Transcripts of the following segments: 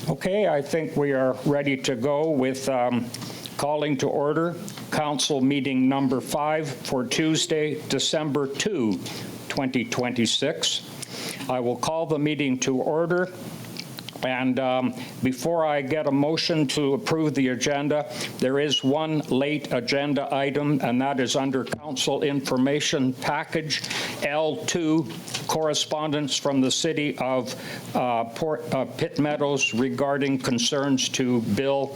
Okay, I think we are ready to go with calling to order Council meeting number 5 for Tuesday, December 2, 2026. I will call the meeting to order. And before I get a motion to approve the agenda, there is one late agenda item, and that is under Council Information Package L2, correspondence from the City of Pitt Meadows regarding concerns to Bill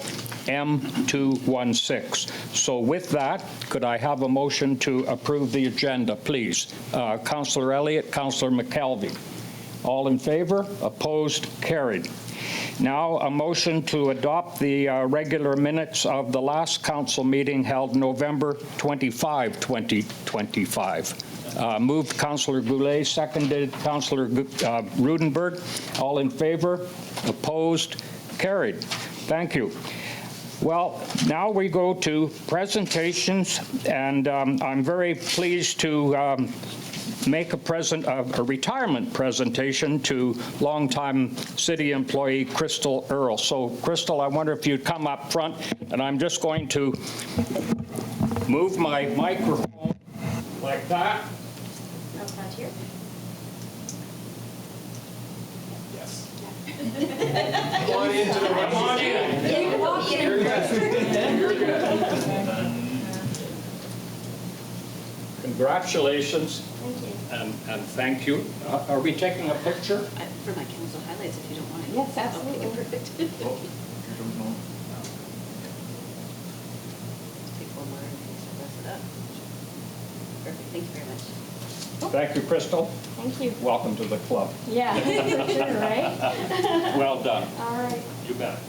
M216. So with that, could I have a motion to approve the agenda, please? Councillor Elliott, Councillor McKelvey. All in favor? Opposed? Carried. Now, a motion to adopt the regular minutes of the last council meeting held November 25, 2025. Moved Councillor Goulet, seconded Councillor Rudenberg. All in favor? Opposed? Carried. Thank you. Well, now we go to presentations, and I'm very pleased to make a retirement presentation to longtime city employee Krystal Earle. So, Krystal, I wonder if you'd come up front, and I'm just going to move my microphone like that. Up front here? Yes. Come on into the Come on in. You're good. You're good. Congratulations. Thank you. And thank you. Are we taking a picture? For my council highlights, if you don't mind. Yes, absolutely. Okay, perfect. Oh, you don't know. Take one more and press it up. Perfect, thank you very much. Thank you, Krystal. Thank you. Welcome to the club. Yeah, for sure, right? Well done. All right. You bet.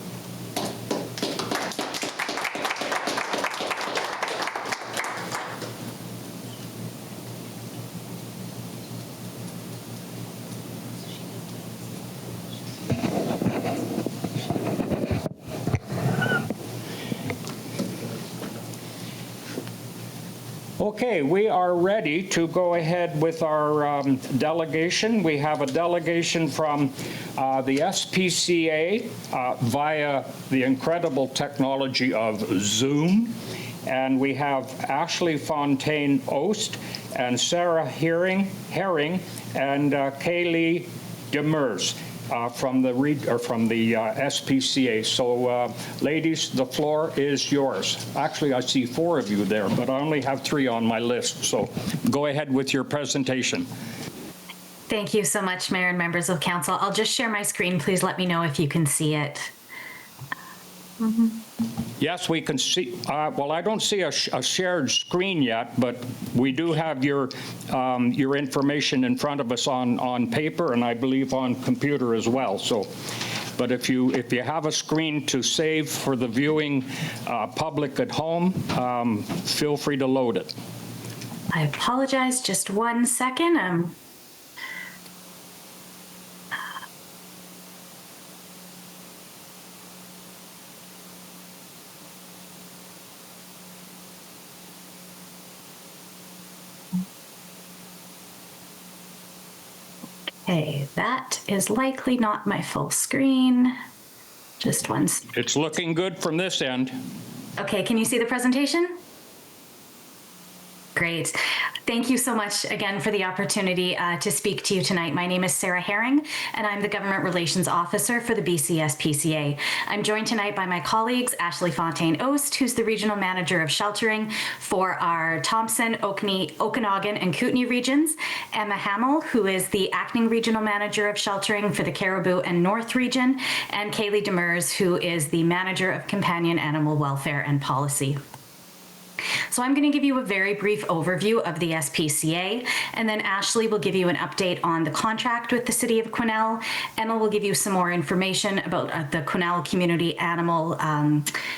Okay, we are ready to go ahead with our delegation. We have a delegation from the SPCA via the incredible technology of Zoom. And we have Ashley Fontaine-Ost and Sarah Herring and Kahlee Demers. From the SPCA. So, ladies, the floor is yours. Actually, I see 4 of you there, but I only have 3 on my list. So, go ahead with your presentation. Thank you so much, Mayor and members of Council. I'll just share my screen. Please let me know if you can see it. Yes, we can see. Well, I don't see a shared screen yet, but we do have your information in front of us on paper, and I believe on computer as well. So, but if you have a screen to save for the viewing public at home, feel free to load it. I apologize. Just 1 second. Okay, that is likely not my full screen. Just 1 second. It's looking good from this end. Okay, can you see the presentation? Great. Thank you so much again for the opportunity to speak to you tonight. My name is Sarah Herring, and I'm the Government Relations Officer for the BC SPCA. I'm joined tonight by my colleagues, Ashley Fontaine-Ost, who's the Regional Manager of Sheltering for our Thompson, Okanagan, and Kootenay regions, Emma Hamill, who is the Acting Regional Manager of Sheltering for the Cariboo and North region, and Kahlee Demers, who is the Manager of Companion Animal Welfare and Policy. So I'm going to give you a very brief overview of the SPCA, and then Ashley will give you an update on the contract with the City of Quesnel. Emma will give you some more information about the Quesnel Community Animal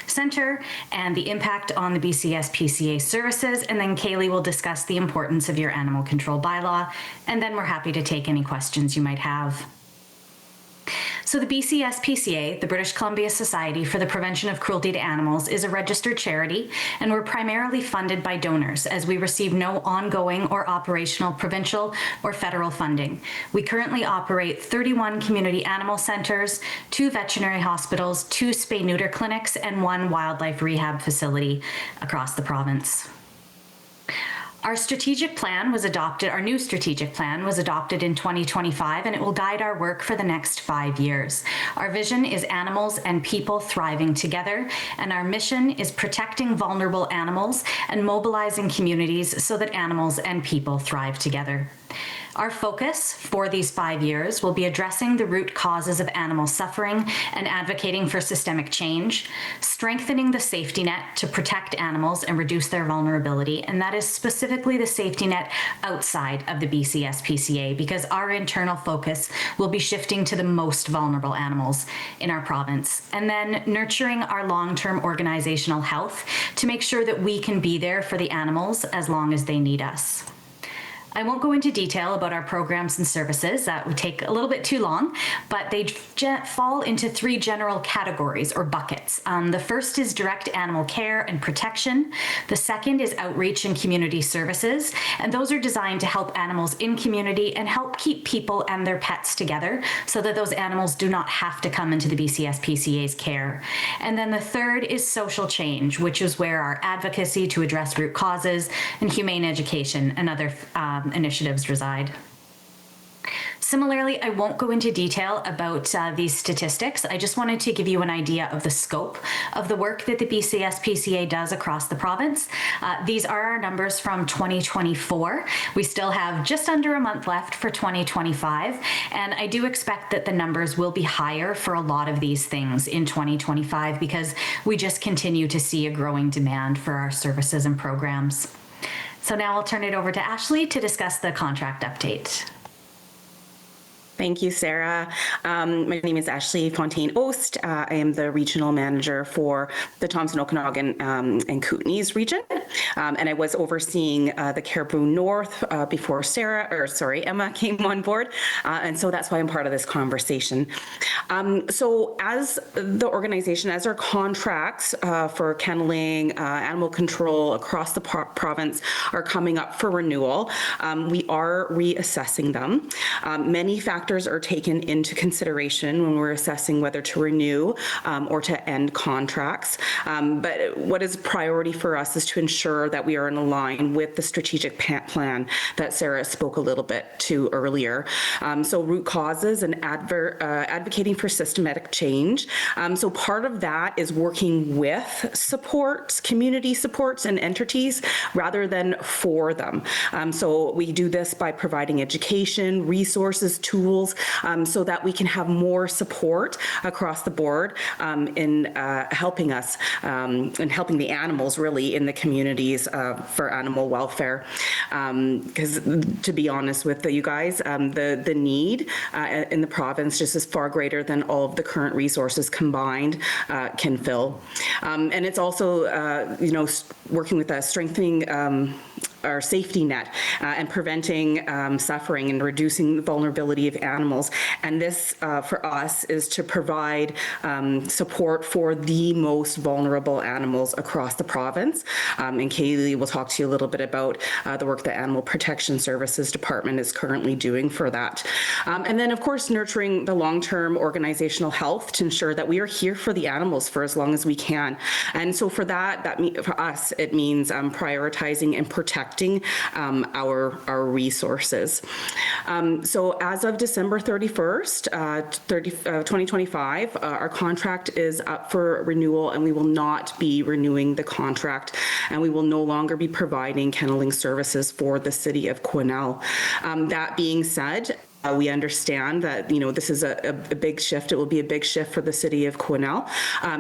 Center and the impact on the BC SPCA services, and then Kahlee will discuss the importance of your animal control bylaw, and then we're happy to take any questions you might have. So the BCSPCA, the British Columbia Society for the Prevention of Cruelty to Animals, is a registered charity, and we're primarily funded by donors as we receive no ongoing or operational provincial or federal funding. We currently operate 31 community animal centers, 2 veterinary hospitals, 2 spay-neuter clinics, and 1 wildlife rehab facility across the province. Our strategic plan was adopted, our new strategic plan was adopted in 2025, and it will guide our work for the next 5 years. Our vision is animals and people thriving together, and our mission is protecting vulnerable animals and mobilizing communities so that animals and people thrive together. Our focus for these 5 years will be addressing the root causes of animal suffering and advocating for systemic change, strengthening the safety net to protect animals and reduce their vulnerability, and that is specifically the safety net outside of the BCSPCA, because our internal focus will be shifting to the most vulnerable animals in our province, and then nurturing our long-term organizational health to make sure that we can be there for the animals as long as they need us. I won't go into detail about our programs and services, that would take a little bit too long, but they fall into 3 general categories or buckets. The first is direct animal care and protection. The second is outreach and community services, and those are designed to help animals in community and help keep people and their pets together so that those animals do not have to come into the BCSPCA's care. And then the third is social change, which is where our advocacy to address root causes and humane education and other initiatives reside. Similarly, I won't go into detail about these statistics. I just wanted to give you an idea of the scope of the work that the BCSPCA does across the province. These are our numbers from 2024. We still have just under a month left for 2025, and I do expect that the numbers will be higher for a lot of these things in 2025 because we just continue to see a growing demand for our services and programs. So now I'll turn it over to Ashley to discuss the contract update. Thank you, Sarah. My name is Ashley Fontaine-Ost. I am the regional manager for the Thompson, Okanagan, and Kootenays region. And I was overseeing the Cariboo North before Emma came on board. And so that's why I'm part of this conversation. So as the organization, as our contracts for kenneling, animal control across the province are coming up for renewal, we are reassessing them. Many factors are taken into consideration when we're assessing whether to renew or to end contracts. But what is priority for us is to ensure that we are in line with the strategic plan that Sarah spoke a little bit to earlier. So root causes and advocating for systematic change. So part of that is working with supports, community supports and entities rather than for them. So we do this by providing education, resources, tools, so that we can have more support across the board in helping us and helping the animals really in the communities for animal welfare. Because to be honest with you guys, the need in the province just is far greater than all of the current resources combined can fill. And it's also, working with strengthening our safety net and preventing suffering and reducing the vulnerability of animals. And this, for us, is to provide support for the most vulnerable animals across the province. And Kahlee will talk to you a little bit about the work that Animal Protection Services Department is currently doing for that. And then, of course, nurturing the long-term organizational health to ensure that we are here for the animals for as long as we can. And so for that for us, it means prioritizing and protecting our resources. So as of December 31st, 2025, our contract is up for renewal, and we will not be renewing the contract, and we will no longer be providing kenneling services for the city of Quesnel. That being said, we understand that, this is a big shift. It will be a big shift for the city of Quesnel.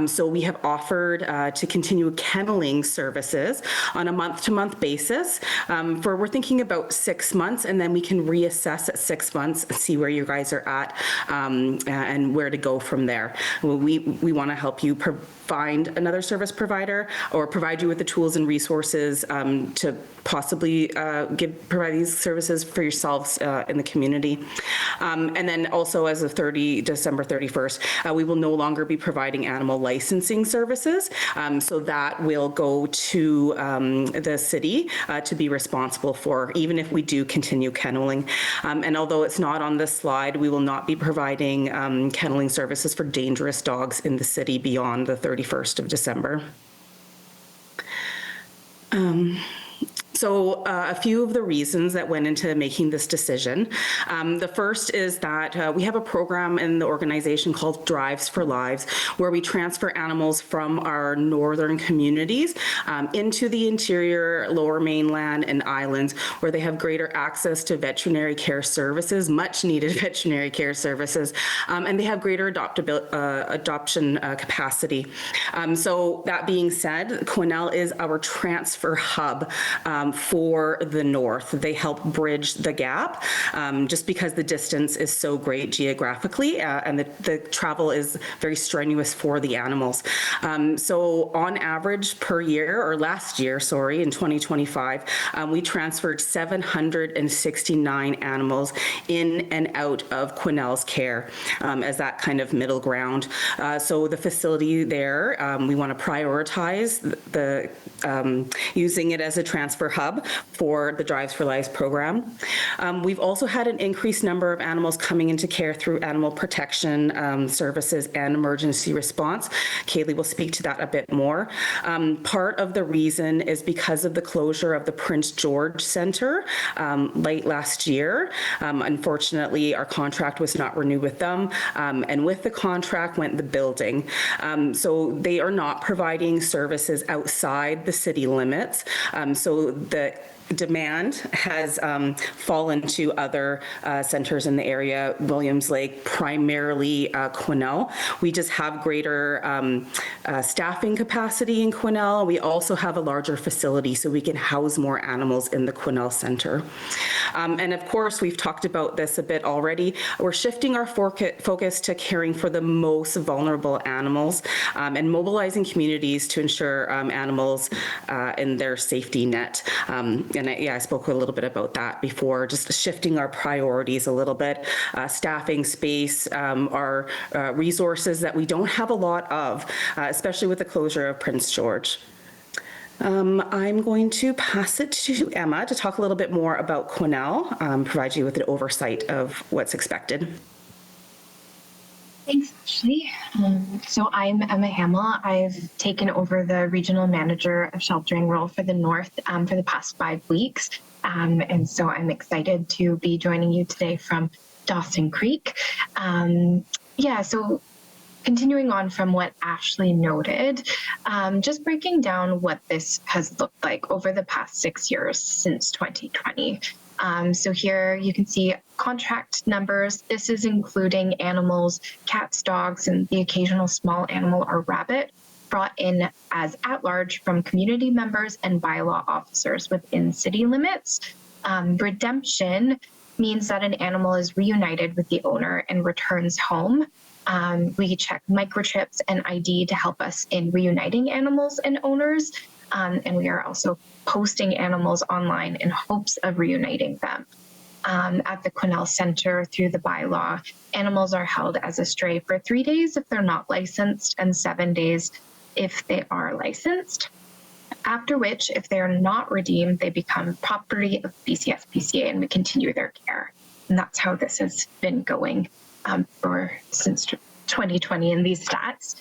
So we have offered to continue kenneling services on a month-to-month basis we're thinking about 6 months, and then we can reassess at 6 months and see where you guys are at and where to go from there. We want to help you find another service provider or provide you with the tools and resources to possibly provide these services for yourselves in the community. And then also as of December 31st, we will no longer be providing animal licensing services. So that will go to the city to be responsible for, even if we do continue kenneling. And although it's not on this slide, we will not be providing kenneling services for dangerous dogs in the city beyond the 31st of December. So a few of the reasons that went into making this decision. The first is that we have a program in the organization called Drives for Lives, where we transfer animals from our northern communities into the interior, lower mainland, and islands, where they have greater access to veterinary care services, much needed veterinary care services, and they have greater adoption capacity. So that being said, Quesnel is our transfer hub for the north. They help bridge the gap just because the distance is so great geographically and the travel is very strenuous for the animals. So on average per year, or last year, sorry, in 2025, we transferred 769 animals in and out of Quesnel's care as that kind of middle ground. So the facility there, we want to prioritize the using it as a transfer hub for the Drives for Lives program. We've also had an increased number of animals coming into care through animal protection services and emergency response. Kahlee will speak to that a bit more. Part of the reason is because of the closure of the Prince George Center late last year. Unfortunately, our contract was not renewed with them, and with the contract went the building. So they are not providing services outside the city limits. So the demand has fallen to other centers in the area, Williams Lake, primarily Quesnel. We just have greater staffing capacity in Quesnel. We also have a larger facility so we can house more animals in the Quesnel Center. And of course, we've talked about this a bit already. We're shifting our focus to caring for the most vulnerable animals and mobilizing communities to ensure animals in their safety net. And I spoke a little bit about that before, just shifting our priorities a little bit. Staffing, space, are resources that we don't have a lot of, especially with the closure of Prince George. I'm going to pass it to Emma to talk a little bit more about Quesnel, provide you with an oversight of what's expected. Thanks, Ashley. So I'm Emma Hamill. I've taken over the regional manager of sheltering role for the North for the past 5 weeks. And so I'm excited to be joining you today from Dawson Creek. So continuing on from what Ashley noted, just breaking down what this has looked like over the past 6 years since 2020. So here you can see contract numbers. This is including animals, cats, dogs, and the occasional small animal or rabbit brought in as at-large from community members and bylaw officers within city limits. Redemption means that an animal is reunited with the owner and returns home. We check microchips and ID to help us in reuniting animals and owners. And we are also posting animals online in hopes of reuniting them. At the Quesnel Center through the bylaw, animals are held as a stray for 3 days if they're not licensed and 7 days if they are licensed. After which, if they are not redeemed, they become property of BCA and we continue their care. And that's how this has been going since 2020 in these stats.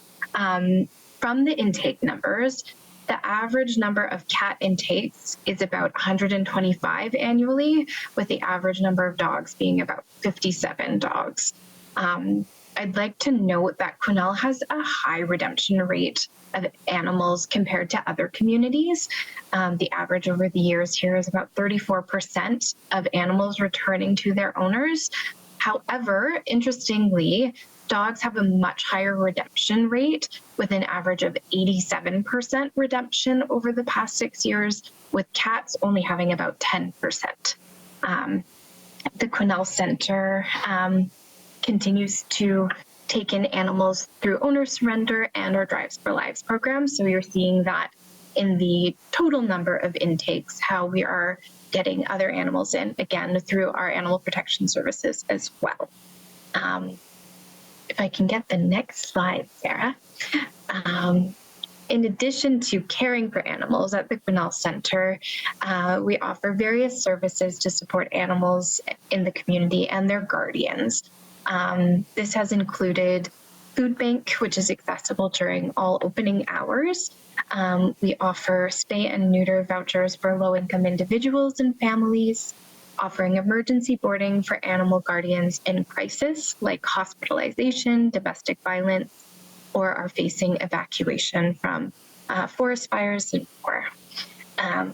From the intake numbers, the average number of cat intakes is about 125 annually, with the average number of dogs being about 57 dogs. I'd like to note that Quesnel has a high redemption rate of animals compared to other communities. The average over the years here is about 34% of animals returning to their owners. However, interestingly, dogs have a much higher redemption rate, with an average of 87% redemption over the past 6 years, with cats only having about 10%. The Quesnel Center continues to take in animals through owner surrender and our Drives for Lives program. So you're seeing that in the total number of intakes, how we are getting other animals in, again, through our animal protection services as well. If I can get the next slide, Sarah. In addition to caring for animals at the Quesnel Center, we offer various services to support animals in the community and their guardians. This has included food bank, which is accessible during all opening hours. We offer spay and neuter vouchers for low-income individuals and families, offering emergency boarding for animal guardians in crisis, like hospitalization, domestic violence, or are facing evacuation from forest fires and more.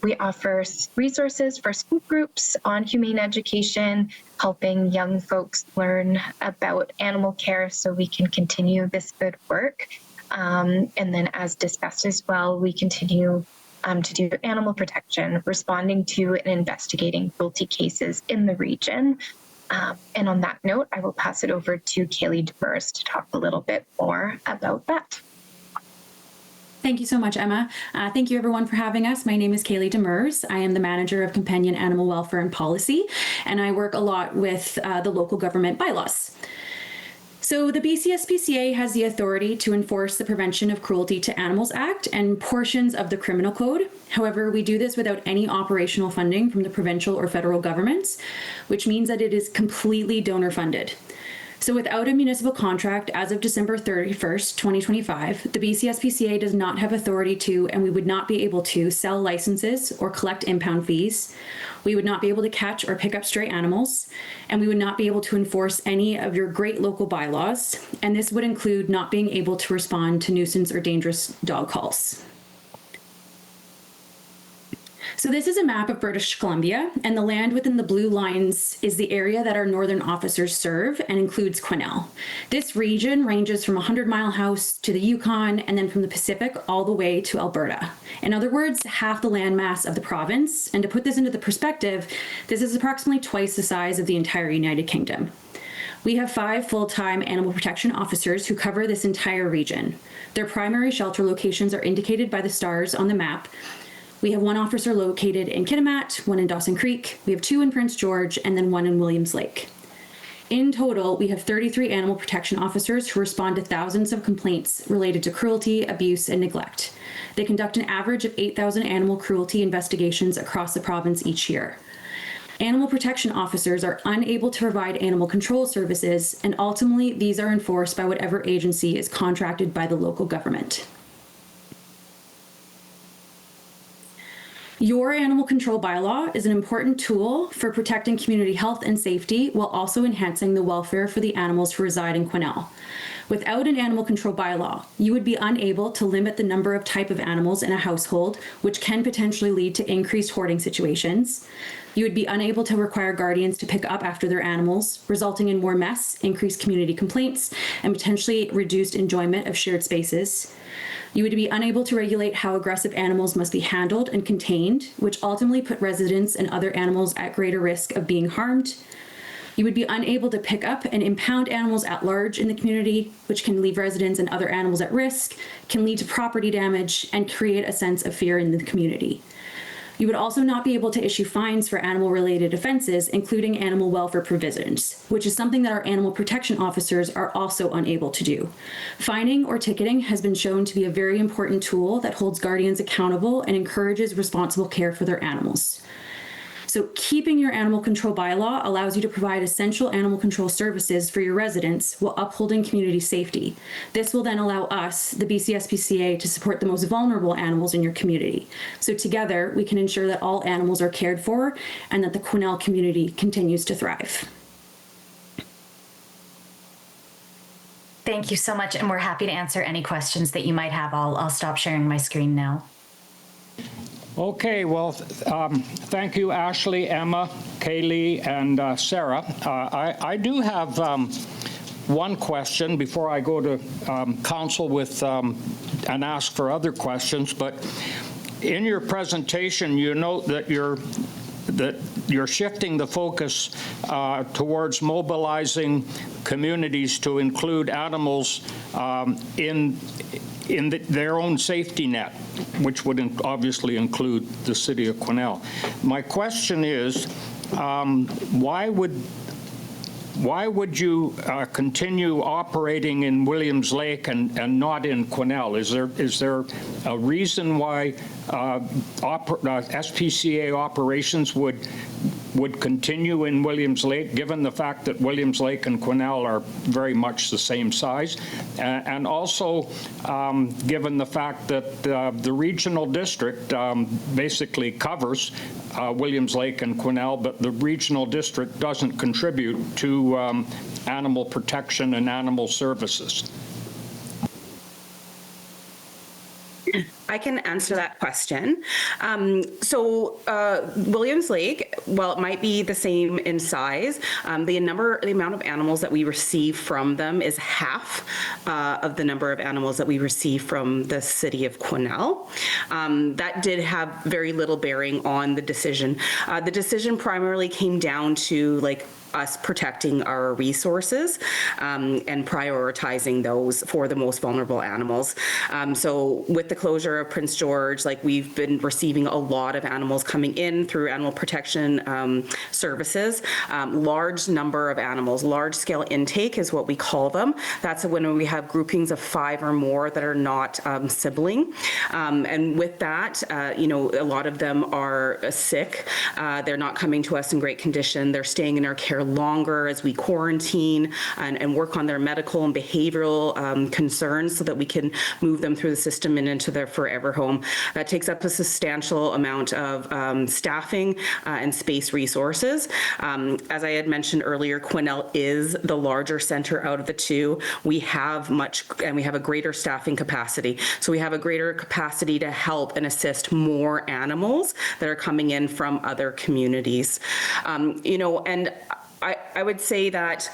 We offer resources for school groups on humane education, helping young folks learn about animal care so we can continue this good work. And then as discussed as well, we continue to do animal protection, responding to and investigating cruelty cases in the region. And on that note, I will pass it over to Kahlee Demers to talk a little bit more about that. Thank you so much, Emma. Thank you everyone for having us. My name is Kahlee Demers. I am the Manager of Companion Animal Welfare and Policy, and I work a lot with the local government bylaws. So the BC SPCA has the authority to enforce the Prevention of Cruelty to Animals Act and portions of the Criminal Code. However, we do this without any operational funding from the provincial or federal governments, which means that it is completely donor funded. So without a municipal contract as of December 31st, 2025, the BC SPCA does not have authority to, and we would not be able to, sell licenses or collect impound fees. We would not be able to catch or pick up stray animals, and we would not be able to enforce any of your great local bylaws. And this would include not being able to respond to nuisance or dangerous dog calls. So this is a map of British Columbia, and the land within the blue lines is the area that our northern officers serve and includes Quesnel. This region ranges from 100 Mile House to the Yukon, and then from the Pacific all the way to Alberta. In other words, half the landmass of the province. And to put this into the perspective, this is approximately twice the size of the entire United Kingdom. We have 5 full-time animal protection officers who cover this entire region. Their primary shelter locations are indicated by the stars on the map. We have 1 officer located in Kitimat, 1 in Dawson Creek, we have 2 in Prince George, and then 1 in Williams Lake. In total, we have 33 animal protection officers who respond to thousands of complaints related to cruelty, abuse, and neglect. They conduct an average of 8,000 animal cruelty investigations across the province each year. Animal protection officers are unable to provide animal control services, and ultimately these are enforced by whatever agency is contracted by the local government. Your animal control bylaw is an important tool for protecting community health and safety while also enhancing the welfare for the animals who reside in Quesnel. Without an animal control bylaw, you would be unable to limit the number of type of animals in a household, which can potentially lead to increased hoarding situations. You would be unable to require guardians to pick up after their animals, resulting in more mess, increased community complaints, and potentially reduced enjoyment of shared spaces. You would be unable to regulate how aggressive animals must be handled and contained, which ultimately put residents and other animals at greater risk of being harmed. You would be unable to pick up and impound animals at large in the community, which can leave residents and other animals at risk, can lead to property damage, and create a sense of fear in the community. You would also not be able to issue fines for animal-related offenses, including animal welfare provisions, which is something that our animal protection officers are also unable to do. Fining or ticketing has been shown to be a very important tool that holds guardians accountable and encourages responsible care for their animals. So keeping your animal control bylaw allows you to provide essential animal control services for your residents while upholding community safety. This will then allow us, the BC SPCA, to support the most vulnerable animals in your community. So together, we can ensure that all animals are cared for and that the Quesnel community continues to thrive. Thank you so much, and we're happy to answer any questions that you might have. I'll stop sharing my screen now. Okay, well, thank you, Ashley, Emma, Kahlee, and Sarah. I do have one question before I go to council with and ask for other questions. But in your presentation, you note that you're shifting the focus towards mobilizing communities to include animals in their own safety net, which would obviously include the city of Quesnel. My question is, why would you continue operating in Williams Lake and not in Quesnel? Is there a reason why SPCA operations would continue in Williams Lake, given the fact that Williams Lake and Quesnel are very much the same size, and also given the fact that the regional district basically covers Williams Lake and Quesnel, but the regional district doesn't contribute to animal protection and animal services? I can answer that question. Williams Lake, while it might be the same in size, the amount of animals that we receive from them is half of the number of animals that we receive from the city of Quesnel. That did have very little bearing on the decision. The decision primarily came down to us protecting our resources and prioritizing those for the most vulnerable animals. So with the closure of Prince George, we've been receiving a lot of animals coming in through animal protection services. Large number of animals, large scale intake is what we call them. That's when we have groupings of 5 or more that are not sibling. And with that, a lot of them are sick. They're not coming to us in great condition. They're staying in our care longer as we quarantine and work on their medical and behavioral concerns so that we can move them through the system and into their forever home. That takes up a substantial amount of staffing and space resources. As I had mentioned earlier, Quesnel is the larger center out of the two. We have a greater staffing capacity. So we have a greater capacity to help and assist more animals that are coming in from other communities. And I would say that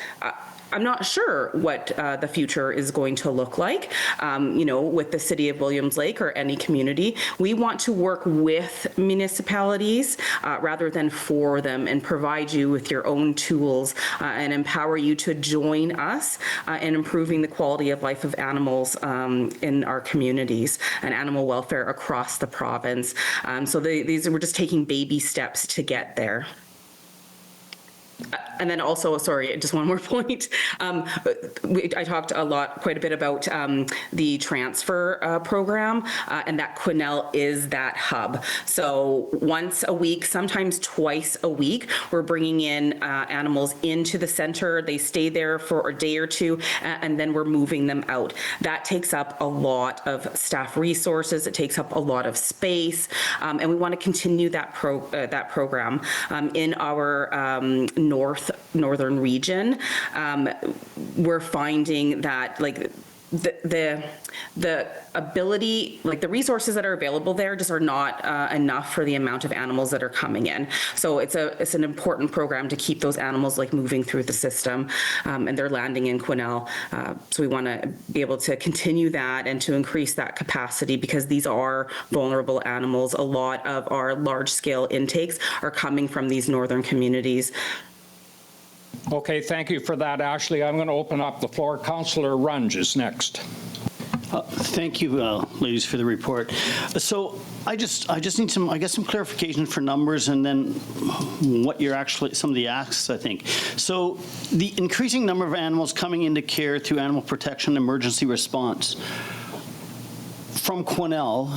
I'm not sure what the future is going to look like, with the city of Williams Lake or any community. We want to work with municipalities rather than for them, and provide you with your own tools and empower you to join us in improving the quality of life of animals in our communities and animal welfare across the province. We're just taking baby steps to get there. And then also, sorry, just one more point. I talked quite a bit about the transfer program, and that Quesnel is that hub. So once a week, sometimes twice a week, we're bringing in animals into the center. They stay there for a day or two, and then we're moving them out. That takes up a lot of staff resources. It takes up a lot of space, and we want to continue that program in our northern region. We're finding that the ability, the resources that are available there just are not enough for the amount of animals that are coming in. So it's an important program to keep those animals moving through the system, and they're landing in Quesnel. So we want to be able to continue that and to increase that capacity, because these are vulnerable animals. A lot of our large scale intakes are coming from these northern communities. Okay, thank you for that, Ashley. I'm going to open up the floor. Councillor Runge is next. Thank you, ladies, for the report. So I just need some clarification for numbers, and then what you're actually, some of the asks, I think. So the increasing number of animals coming into care through animal protection emergency response from Quesnel,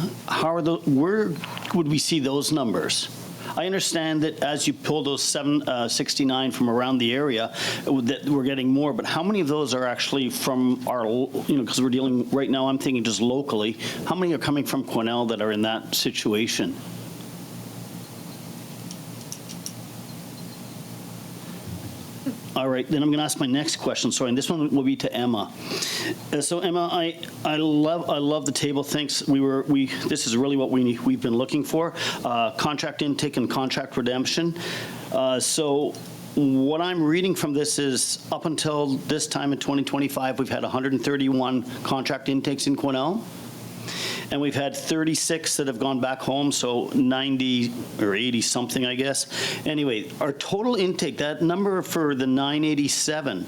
where would we see those numbers? I understand that as you pull those 769 from around the area, that we're getting more, but how many of those are actually from our, because we're dealing right now, I'm thinking just locally, how many are coming from Quesnel that are in that situation? All right, then I'm going to ask my next question. Sorry, and this one will be to Emma. So Emma, I love the table. Thanks. This is really what we've been looking for: contract intake and contract redemption. So what I'm reading from this is up until this time in 2025, we've had 131 contract intakes in Quesnel. and we've had 36 that have gone back home, so 90 or 80 something, I guess. Anyway, our total intake, that number for the 987,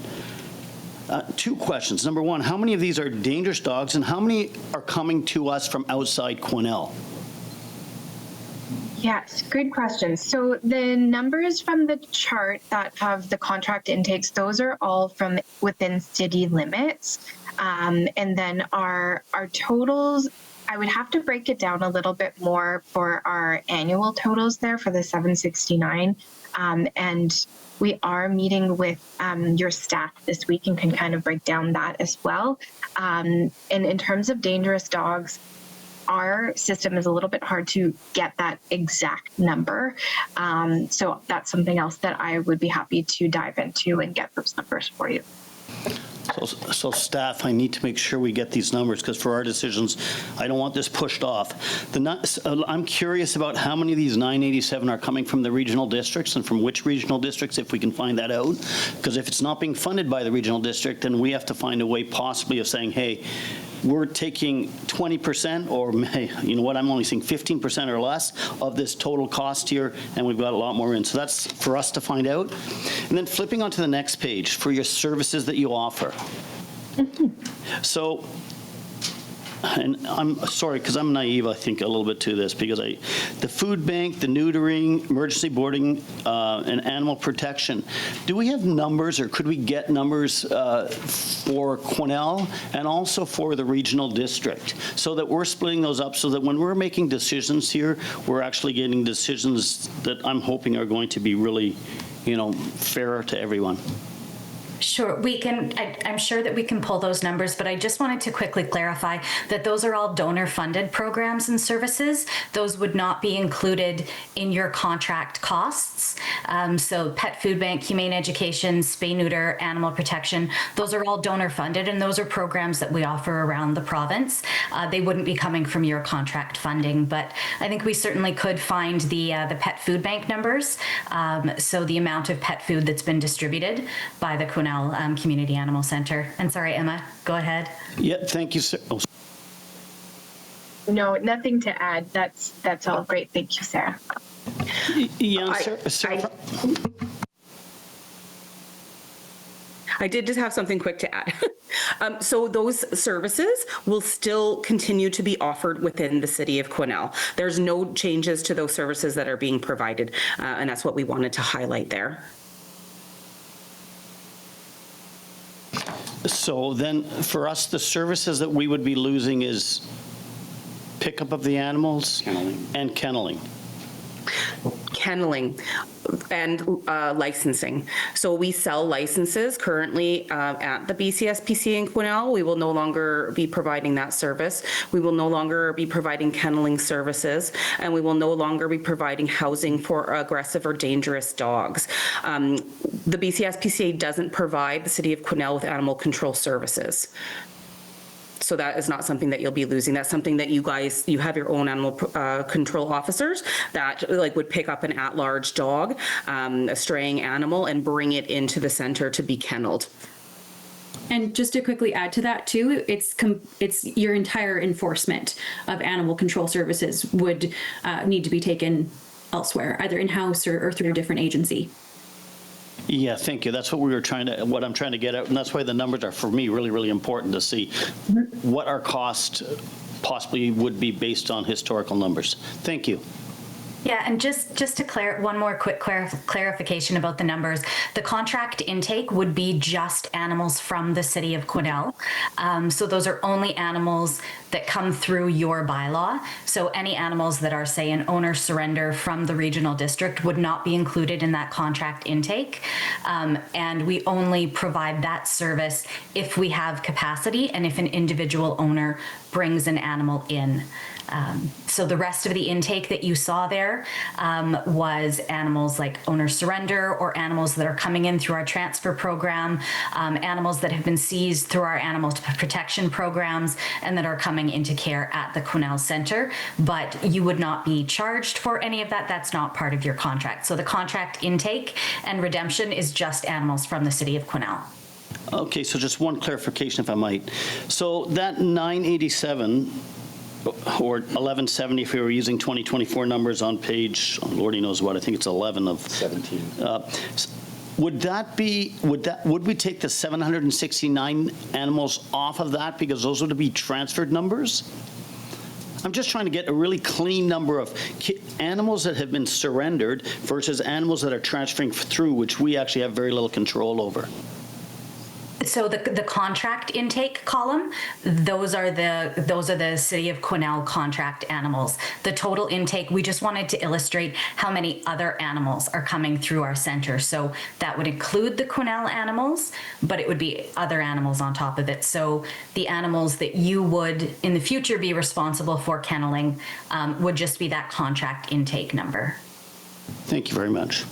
two questions. Number one, how many of these are dangerous dogs, and how many are coming to us from outside Quesnel? Yes, good question. So the numbers from the chart that have the contract intakes, those are all from within city limits. And then our totals, I would have to break it down a little bit more for our annual totals there for the 769. And we are meeting with your staff this week and can kind of break down that as well. And in terms of dangerous dogs, our system is a little bit hard to get that exact number. So that's something else that I would be happy to dive into and get those numbers for you. So staff, I need to make sure we get these numbers, because for our decisions, I don't want this pushed off. I'm curious about how many of these 987 are coming from the regional districts, and from which regional districts, if we can find that out. Because if it's not being funded by the regional district, then we have to find a way possibly of saying, hey, we're taking 20%, or you know what, I'm only saying 15% or less of this total cost here, and we've got a lot more in. So that's for us to find out. And then flipping onto the next page for your services that you offer. So, and I'm sorry, because I'm naive, I think, a little bit to this, because the food bank, the neutering, emergency boarding, and animal protection, do we have numbers, or could we get numbers for Quesnel and also for the regional district, so that we're splitting those up, so that when we're making decisions here, we're actually getting decisions that I'm hoping are going to be really, fair to everyone? Sure, we can. I'm sure that we can pull those numbers, but I just wanted to quickly clarify that those are all donor-funded programs and services. Those would not be included in your contract costs. So pet food bank, humane education, spay-neuter, animal protection, those are all donor-funded, and those are programs that we offer around the province. They wouldn't be coming from your contract funding, but I think we certainly could find the pet food bank numbers. So the amount of pet food that's been distributed by the Quesnel Community Animal Center. And sorry, Emma, go ahead. Yeah, thank you, sir. Oh. No, nothing to add. That's all great. Thank you, Sarah. Yeah, Sarah. I did just have something quick to add. So those services will still continue to be offered within the city of Quesnel. There's no changes to those services that are being provided, and that's what we wanted to highlight there. So then, for us, the services that we would be losing is pickup of the animals and kenneling. Kenneling and licensing. So we sell licenses currently at the BCSPCA in Quesnel. We will no longer be providing that service. We will no longer be providing kenneling services, and we will no longer be providing housing for aggressive or dangerous dogs. The BCSPCA doesn't provide the city of Quesnel with animal control services. So that is not something that you'll be losing. That's something that you have your own animal control officers that would pick up an at-large dog, a straying animal, and bring it into the center to be kenneled. And just to quickly add to that too, it's your entire enforcement of animal control services would need to be taken elsewhere, either in-house or through a different agency. Yeah, thank you. That's what what I'm trying to get at, and that's why the numbers are, for me, really, really important to see what our cost possibly would be based on historical numbers. Thank you. Yeah, and just to one more quick clarification about the numbers. The contract intake would be just animals from the city of Quesnel. So those are only animals that come through your bylaw. So any animals that are, say, an owner surrender from the regional district would not be included in that contract intake. And we only provide that service if we have capacity and if an individual owner brings an animal in. So the rest of the intake that you saw there was animals like owner surrender, or animals that are coming in through our transfer program, animals that have been seized through our animal protection programs, and that are coming into care at the Quesnel Center. But you would not be charged for any of that. That's not part of your contract. So the contract intake and redemption is just animals from the city of Quesnel. Okay, so just one clarification, if I might. So that 987, or 1170 if we were using 2024 numbers on page, Lordy knows what, I think it's 11 of 17. Would we take the 769 animals off of that because those would be transferred numbers? I'm just trying to get a really clean number of animals that have been surrendered versus animals that are transferring through, which we actually have very little control over. So the contract intake column, those are the City of Quesnel contract animals. The total intake, we just wanted to illustrate how many other animals are coming through our center. So that would include the Quesnel animals, but it would be other animals on top of it. So the animals that you would in the future be responsible for kenneling would just be that contract intake number. Thank you very much.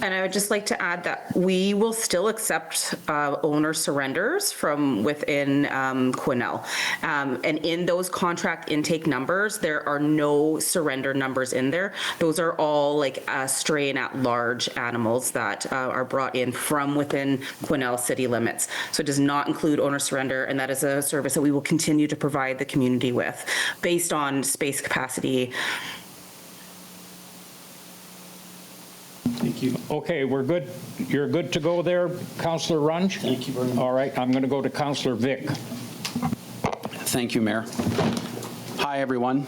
And I would just like to add that we will still accept owner surrenders from within Quesnel. And in those contract intake numbers, there are no surrender numbers in there. Those are all like stray and at-large animals that are brought in from within Quesnel city limits. So it does not include owner surrender, and that is a service that we will continue to provide the community with based on space capacity. Thank you. Okay, we're good. You're good to go there, Councillor Runge? Thank you very much. All right, I'm going to go to Councillor Vic. Thank you, Mayor. Hi, everyone.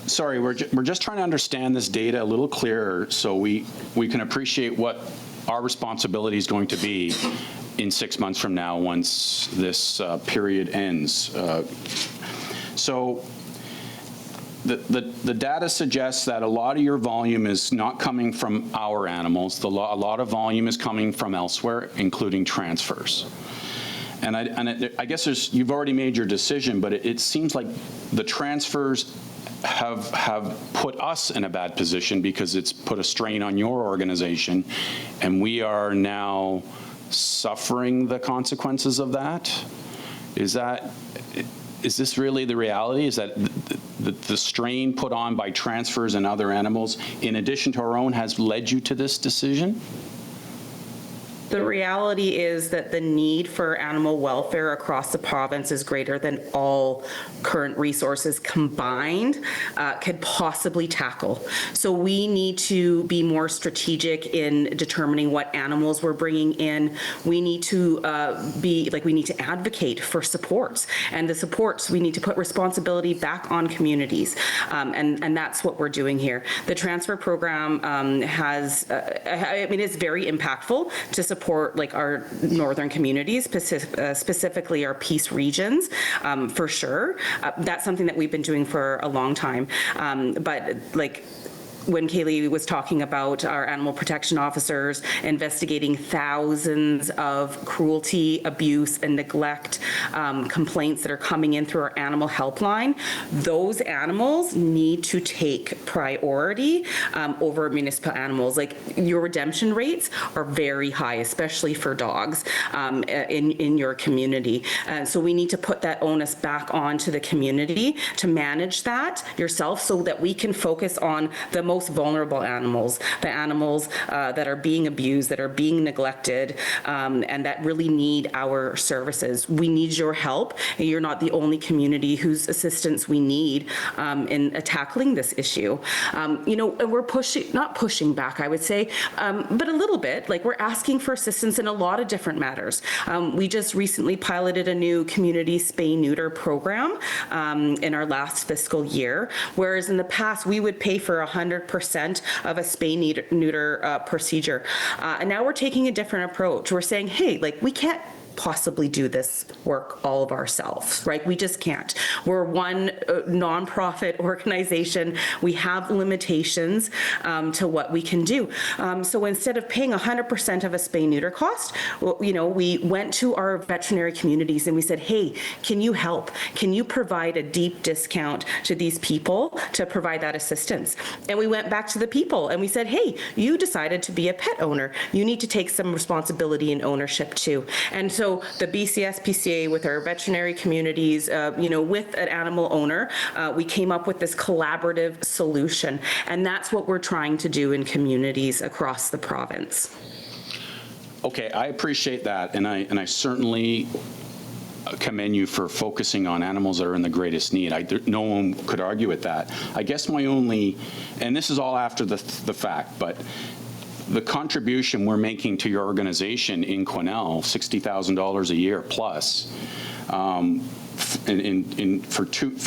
Sorry, we're just trying to understand this data a little clearer so we can appreciate what our responsibility is going to be in 6 months from now once this period ends. So the data suggests that a lot of your volume is not coming from our animals. A lot of volume is coming from elsewhere, including transfers. And I guess you've already made your decision, but it seems like the transfers have put us in a bad position because it's put a strain on your organization, and we are now suffering the consequences of that. Is this really the reality? Is that the strain put on by transfers and other animals, in addition to our own, has led you to this decision? The reality is that the need for animal welfare across the province is greater than all current resources combined could possibly tackle. So we need to be more strategic in determining what animals we're bringing in. We need to we need to advocate for supports, and the supports, we need to put responsibility back on communities, and that's what we're doing here. The transfer program it's very impactful to support like our northern communities, specifically our peace regions, for sure. That's something that we've been doing for a long time. But like, when Kahlee was talking about our animal protection officers investigating thousands of cruelty, abuse, and neglect complaints that are coming in through our animal helpline, those animals need to take priority over municipal animals. Like, your redemption rates are very high, especially for dogs in your community. So we need to put that onus back onto the community to manage that yourself so that we can focus on the most vulnerable animals, the animals that are being abused, that are being neglected, and that really need our services. We need your help. You're not the only community whose assistance we need in tackling this issue. And we're not pushing back, I would say, but a little bit. Like, we're asking for assistance in a lot of different matters. We just recently piloted a new community spay-neuter program in our last fiscal year, whereas in the past we would pay for 100% of a spay-neuter procedure. And now we're taking a different approach. We're saying, hey, like, we can't possibly do this work all of ourselves, right? We just can't. We're one nonprofit organization. We have limitations to what we can do. So instead of paying 100% of a spay-neuter cost, we went to our veterinary communities and we said, hey, can you help? Can you provide a deep discount to these people to provide that assistance? And we went back to the people and we said, hey, you decided to be a pet owner. You need to take some responsibility and ownership too. And so the BCSPCA, with our veterinary communities, with an animal owner, we came up with this collaborative solution. And that's what we're trying to do in communities across the province. Okay, I appreciate that, and I certainly commend you for focusing on animals that are in the greatest need. No one could argue with that. I guess my only, and this is all after the fact, but the contribution we're making to your organization in Quesnel, $60,000 a year plus, for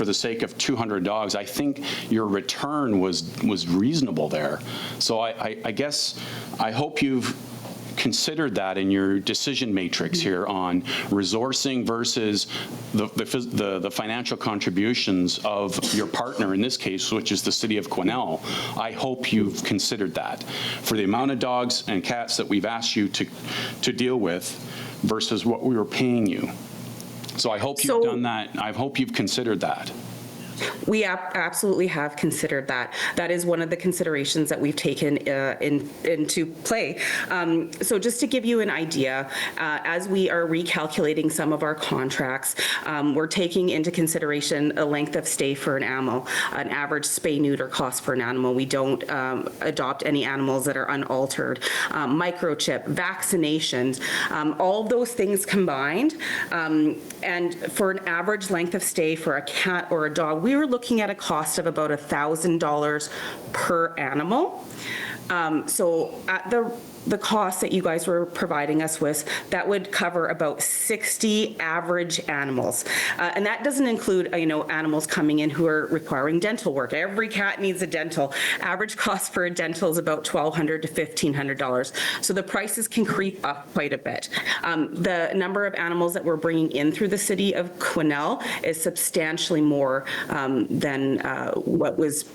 the sake of 200 dogs, I think your return was reasonable there. So I guess I hope you've considered that in your decision matrix here on resourcing versus the financial contributions of your partner in this case, which is the city of Quesnel. I hope you've considered that for the amount of dogs and cats that we've asked you to deal with versus what we were paying you. So I hope you've done that. I hope you've considered that. We absolutely have considered that. That is one of the considerations that we've taken into play. So just to give you an idea, as we are recalculating some of our contracts, we're taking into consideration a length of stay for an animal, an average spay-neuter cost for an animal. We don't adopt any animals that are unaltered. Microchip, vaccinations, all of those things combined. And for an average length of stay for a cat or a dog, we were looking at a cost of about $1,000 per animal. So at the cost that you guys were providing us with, that would cover about 60 average animals. And that doesn't include, animals coming in who are requiring dental work. Every cat needs a dental. Average cost for a dental is about $1,200 to $1,500. So the prices can creep up quite a bit. The number of animals that we're bringing in through the city of Quesnel is substantially more than what was,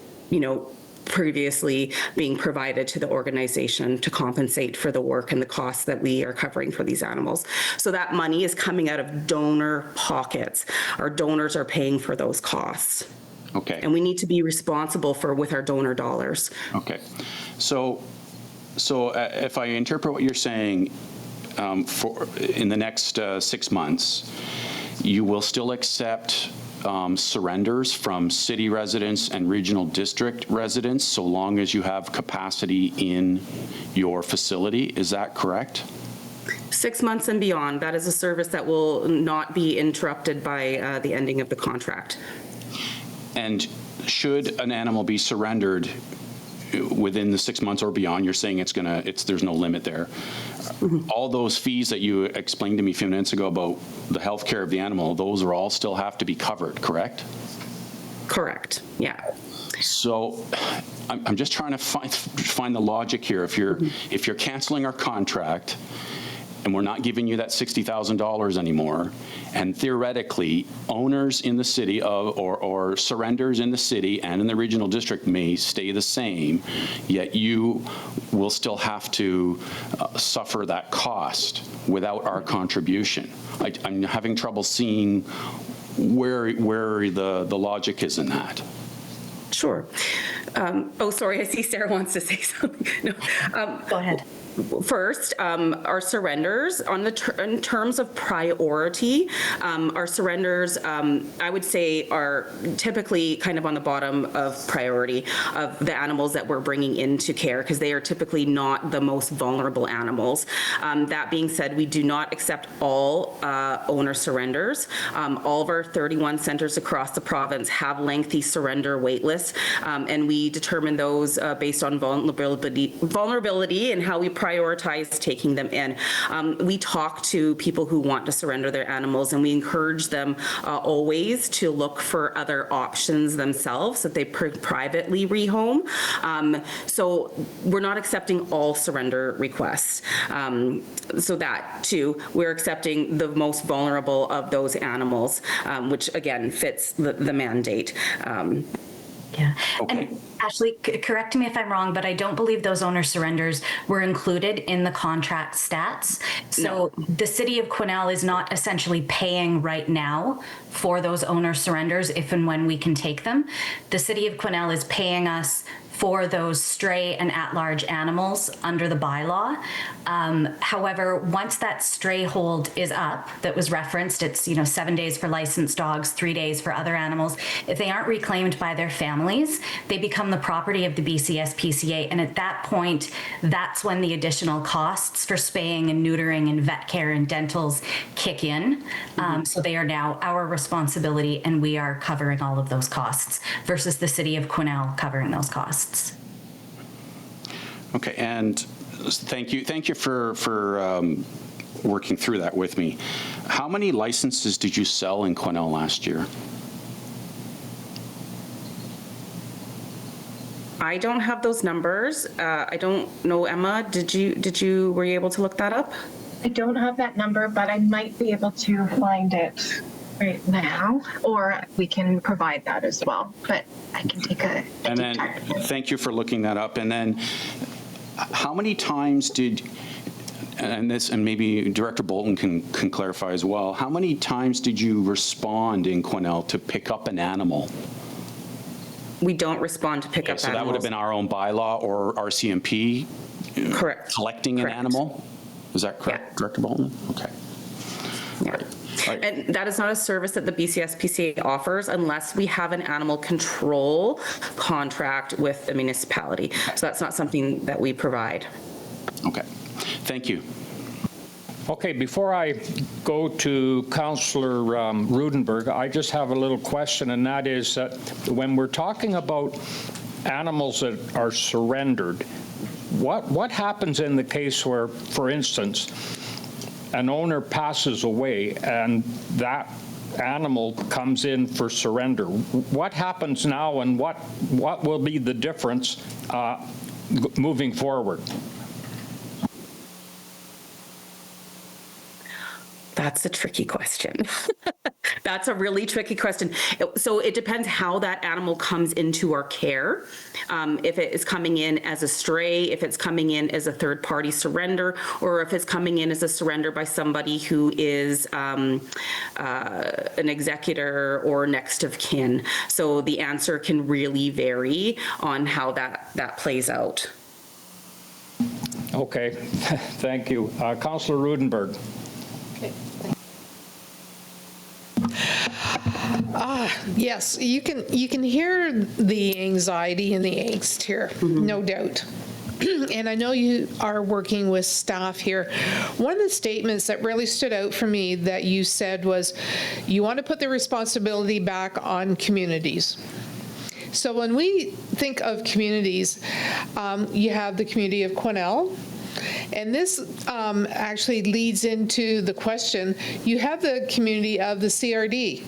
previously being provided to the organization to compensate for the work and the costs that we are covering for these animals. So that money is coming out of donor pockets. Our donors are paying for those costs. Okay. And we need to be responsible with our donor dollars. Okay. So if I interpret what you're saying, in the next 6 months, you will still accept surrenders from city residents and regional district residents so long as you have capacity in your facility. Is that correct? 6 months and beyond. That is a service that will not be interrupted by the ending of the contract. And should an animal be surrendered within the 6 months or beyond, you're saying there's no limit there. Mm-hmm. All those fees that you explained to me a few minutes ago about the health care of the animal, those are all still have to be covered, correct? Correct, yeah. So I'm just trying to find the logic here. If you're canceling our contract and we're not giving you that $60,000 anymore, and theoretically owners in the city or surrenders in the city and in the regional district may stay the same, yet you will still have to suffer that cost without our contribution. I'm having trouble seeing where the logic is in that. Sure. Sorry, I see Sarah wants to say something. No. Go ahead. First, our surrenders in terms of priority, our surrenders, I would say, are typically kind of on the bottom of priority of the animals that we're bringing into care because they are typically not the most vulnerable animals. That being said, we do not accept all owner surrenders. All of our 31 centers across the province have lengthy surrender wait lists, and we determine those based on vulnerability and how we prioritize taking them in. We talk to people who want to surrender their animals, and we encourage them always to look for other options themselves that they privately rehome. So we're not accepting all surrender requests. So that too, we're accepting the most vulnerable of those animals, which again fits the mandate. Yeah. Okay. And Ashley, correct me if I'm wrong, but I don't believe those owner surrenders were included in the contract stats. So no. The city of Quesnel is not essentially paying right now for those owner surrenders if and when we can take them. The city of Quesnel is paying us for those stray and at-large animals under the bylaw. However, once that stray hold is up, that was referenced, it's 7 days for licensed dogs, 3 days for other animals. If they aren't reclaimed by their families, they become the property of the BCS-PCA, and at that point, that's when the additional costs for spaying and neutering and vet care and dentals kick in. So they are now our responsibility, and we are covering all of those costs versus the city of Quesnel covering those costs. Okay, and thank you for working through that with me. How many licenses did you sell in Quesnel last year? I don't have those numbers. I don't know, Emma, were you able to look that up? I don't have that number, but I might be able to find it right now, or we can provide that as well. But I can take a And deep then, dive. thank you for looking that up. And then, how many times did, and maybe Director Bolton can clarify as well, how many times did you respond in Quesnel to pick up an animal? We don't respond to pick up So that would have animals. been our own bylaw or RCMP? Correct. Collecting an Correct. animal? Is that correct, Yeah. Director Bolton? Okay. Yeah. All right. And that is not a service that the BCS-PCA offers unless we have an animal control contract with the municipality. So that's not something that we provide. Okay. Thank you. Okay, before I go to Councillor Rudenberg, I just have a little question, and that is that when we're talking about animals that are surrendered, what happens in the case where, for instance, an owner passes away and that animal comes in for surrender? What happens now, and what will be the difference moving forward? That's a tricky question. That's a really tricky question. So it depends how that animal comes into our care. If it is coming in as a stray, if it's coming in as a third-party surrender, or if it's coming in as a surrender by somebody who is an executor or next of kin. So the answer can really vary on how that plays out. Okay, thank you. Councillor Rudenberg. Yes, you can hear the anxiety and the angst here, no doubt. And I know you are working with staff here. One of the statements that really stood out for me that you said was, you want to put the responsibility back on communities. So when we think of communities, you have the community of Quesnel. And this actually leads into the question, you have the community of the CRD.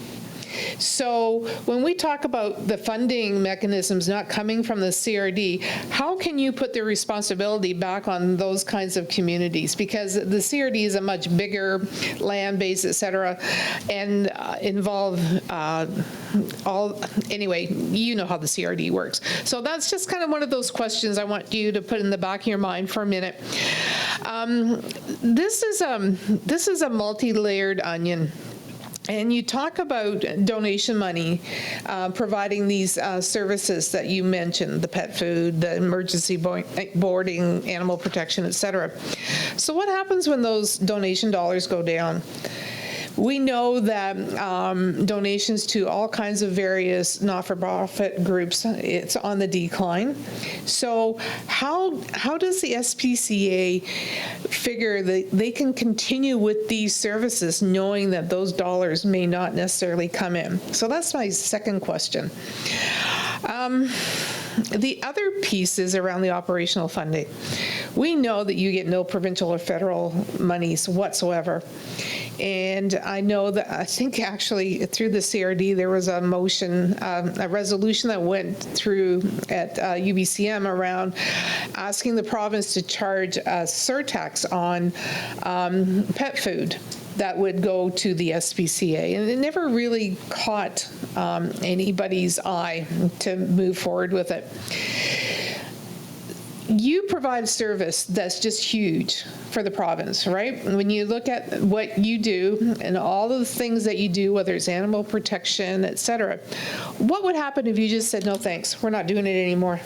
So when we talk about the funding mechanisms not coming from the CRD, how can you put the responsibility back on those kinds of communities? Because the CRD is a much bigger land base, et cetera, and involve anyway, you know how the CRD works. So that's just kind of one of those questions I want you to put in the back of your mind for a minute. This is a multi-layered onion. And you talk about donation money, providing these services that you mentioned, the pet food, the emergency boarding, animal protection, et cetera. So what happens when those donation dollars go down? We know that donations to all kinds of various not-for-profit groups, it's on the decline. So how does the SPCA figure that they can continue with these services knowing that those dollars may not necessarily come in? So that's my second question. The other piece is around the operational funding. We know that you get no provincial or federal monies whatsoever. And I know that, I think actually through the CRD, there was a motion, a resolution that went through at UBCM around asking the province to charge a surtax on pet food that would go to the SPCA. And it never really caught anybody's eye to move forward with it. You provide a service that's just huge for the province, right? When you look at what you do and all of the things that you do, whether it's animal protection, et cetera, what would happen if you just said, no thanks, we're not doing it anymore?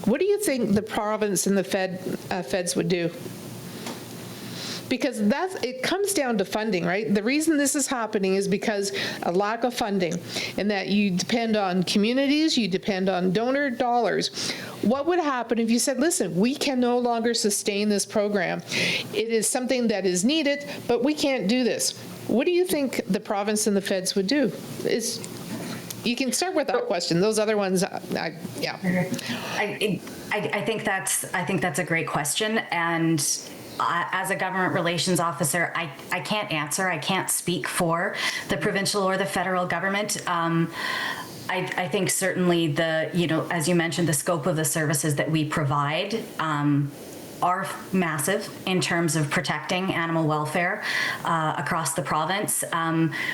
What do you think the province and the feds would do? because it comes down to funding, right? The reason this is happening is because a lack of funding, and that you depend on communities, you depend on donor dollars. What would happen if you said, listen, we can no longer sustain this program? It is something that is needed, but we can't do this. What do you think the province and the feds would do? You can start with that question. Those other ones, yeah. I think that's a great question, and as a government relations officer, I can't answer. I can't speak for the provincial or the federal government. I think certainly as you mentioned, the scope of the services that we provide are massive in terms of protecting animal welfare across the province.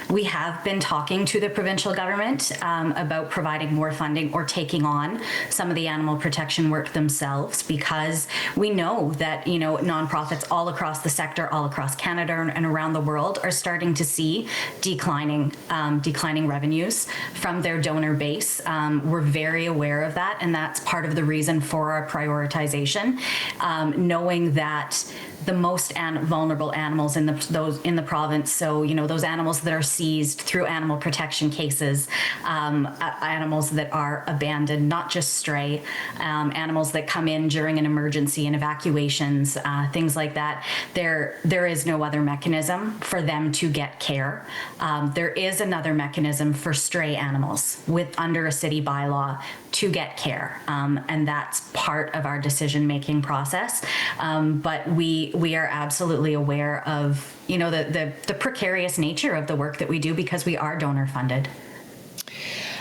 We have been talking to the provincial government about providing more funding or taking on some of the animal protection work themselves, because we know that nonprofits all across the sector, all across Canada and around the world, are starting to see declining revenues from their donor base. We're very aware of that, and that's part of the reason for our prioritization. Knowing that the most vulnerable animals in the province, so those animals that are seized through animal protection cases, animals that are abandoned, not just stray, animals that come in during an emergency and evacuations, things like that. There is no other mechanism for them to get care. There is another mechanism for stray animals under a city bylaw to get care, and that's part of our decision-making process. But we are absolutely aware of the precarious nature of the work that we do, because we are donor funded.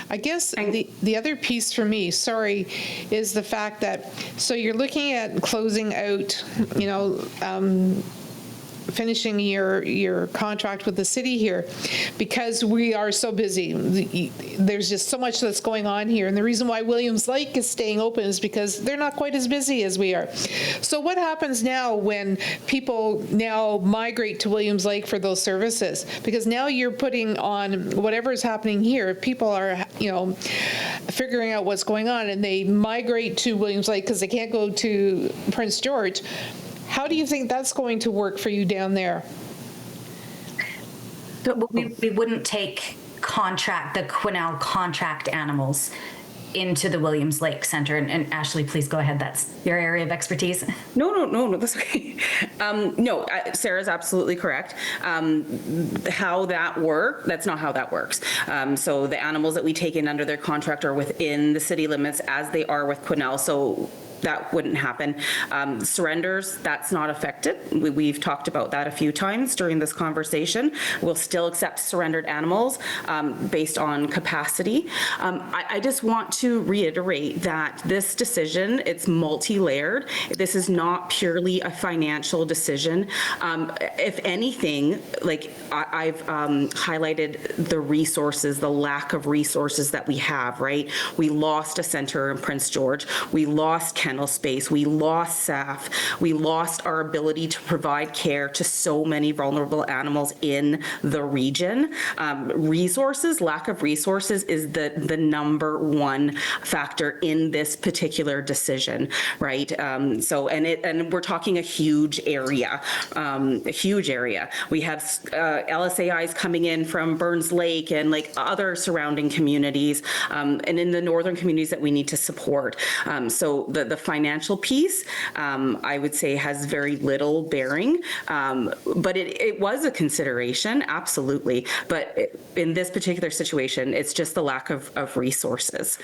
I guess the other piece for me, is the fact that, so you're looking at closing out, finishing your contract with the city here, because we are so busy. There's just so much that's going on here, and the reason why Williams Lake is staying open is because they're not quite as busy as we are. So what happens now when people now migrate to Williams Lake for those services? Because now you're putting on whatever is happening here. If people are figuring out what's going on and they migrate to Williams Lake because they can't go to Prince George, how do you think that's going to work for you down there? We wouldn't take the Quesnel contract animals into the Williams Lake Centre. And Ashley, please go ahead. That's your area of expertise. No, that's okay. No, Sarah's absolutely correct. How that works, that's not how that works. So the animals that we take in under their contract are within the city limits as they are with Quesnel. So that wouldn't happen. Surrenders, that's not affected. We've talked about that a few times during this conversation. We'll still accept surrendered animals based on capacity. I just want to reiterate that this decision, it's multi-layered. This is not purely a financial decision. If anything, like I've highlighted the resources, the lack of resources that we have, right? We lost a center in Prince George. We lost kennel space. We lost SAF. We lost our ability to provide care to so many vulnerable animals in the region. Lack of resources is the number one factor in this particular decision, right? And we're talking a huge area, We have LSAIs coming in from Burns Lake and like other surrounding communities, and in the northern communities that we need to support. So the financial piece, I would say, has very little bearing, but it was a consideration, absolutely. But in this particular situation, it's just the lack of resources.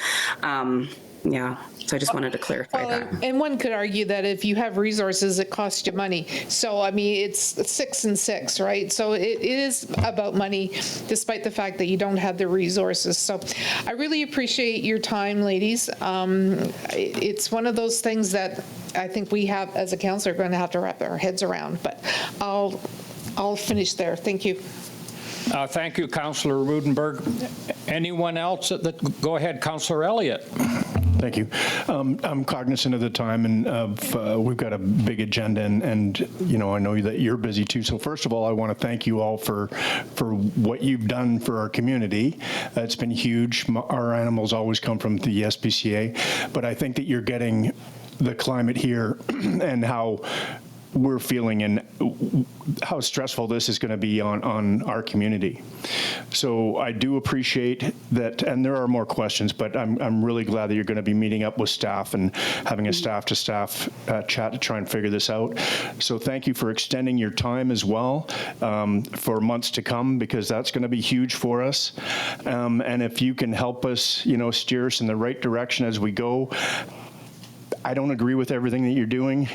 Yeah, so I just wanted to clarify that. And one could argue that if you have resources, it costs you money. So, I mean, it's 6 and 6, right? So it is about money, despite the fact that you don't have the resources. So I really appreciate your time, ladies. It's one of those things that I think we have, as a council, are going to have to wrap our heads around. But I'll finish there. Thank you. Thank you, Councillor Rudenberg. Anyone else? Go ahead, Councillor Elliott. Thank you. I'm cognizant of the time, and we've got a big agenda, and I know that you're busy too. So first of all, I want to thank you all for what you've done for our community. It's been huge. Our animals always come from the SPCA, but I think that you're getting the climate here and how we're feeling and how stressful this is going to be on our community. So I do appreciate that, and there are more questions, but I'm really glad that you're going to be meeting up with staff and having a staff-to-staff chat to try and figure this out. So thank you for extending your time as well for months to come, because that's going to be huge for us. And if you can help us, steer us in the right direction as we go. I don't agree with everything that you're doing,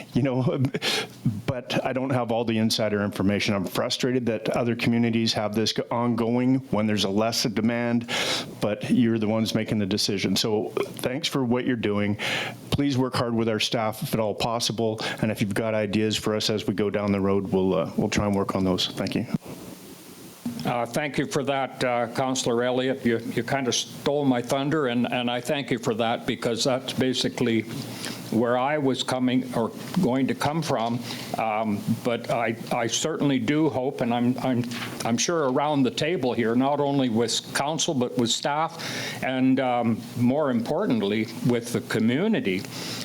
but I don't have all the insider information. I'm frustrated that other communities have this ongoing when there's a less demand, but you're the ones making the decision. So thanks for what you're doing. Please work hard with our staff if at all possible. And if you've got ideas for us as we go down the road, we'll try and work on those. Thank you. Thank you for that, Councillor Elliott. You kind of stole my thunder, and I thank you for that, because that's basically where I was going to come from. But I certainly do hope, and I'm sure around the table here, not only with council but with staff, and more importantly with the community,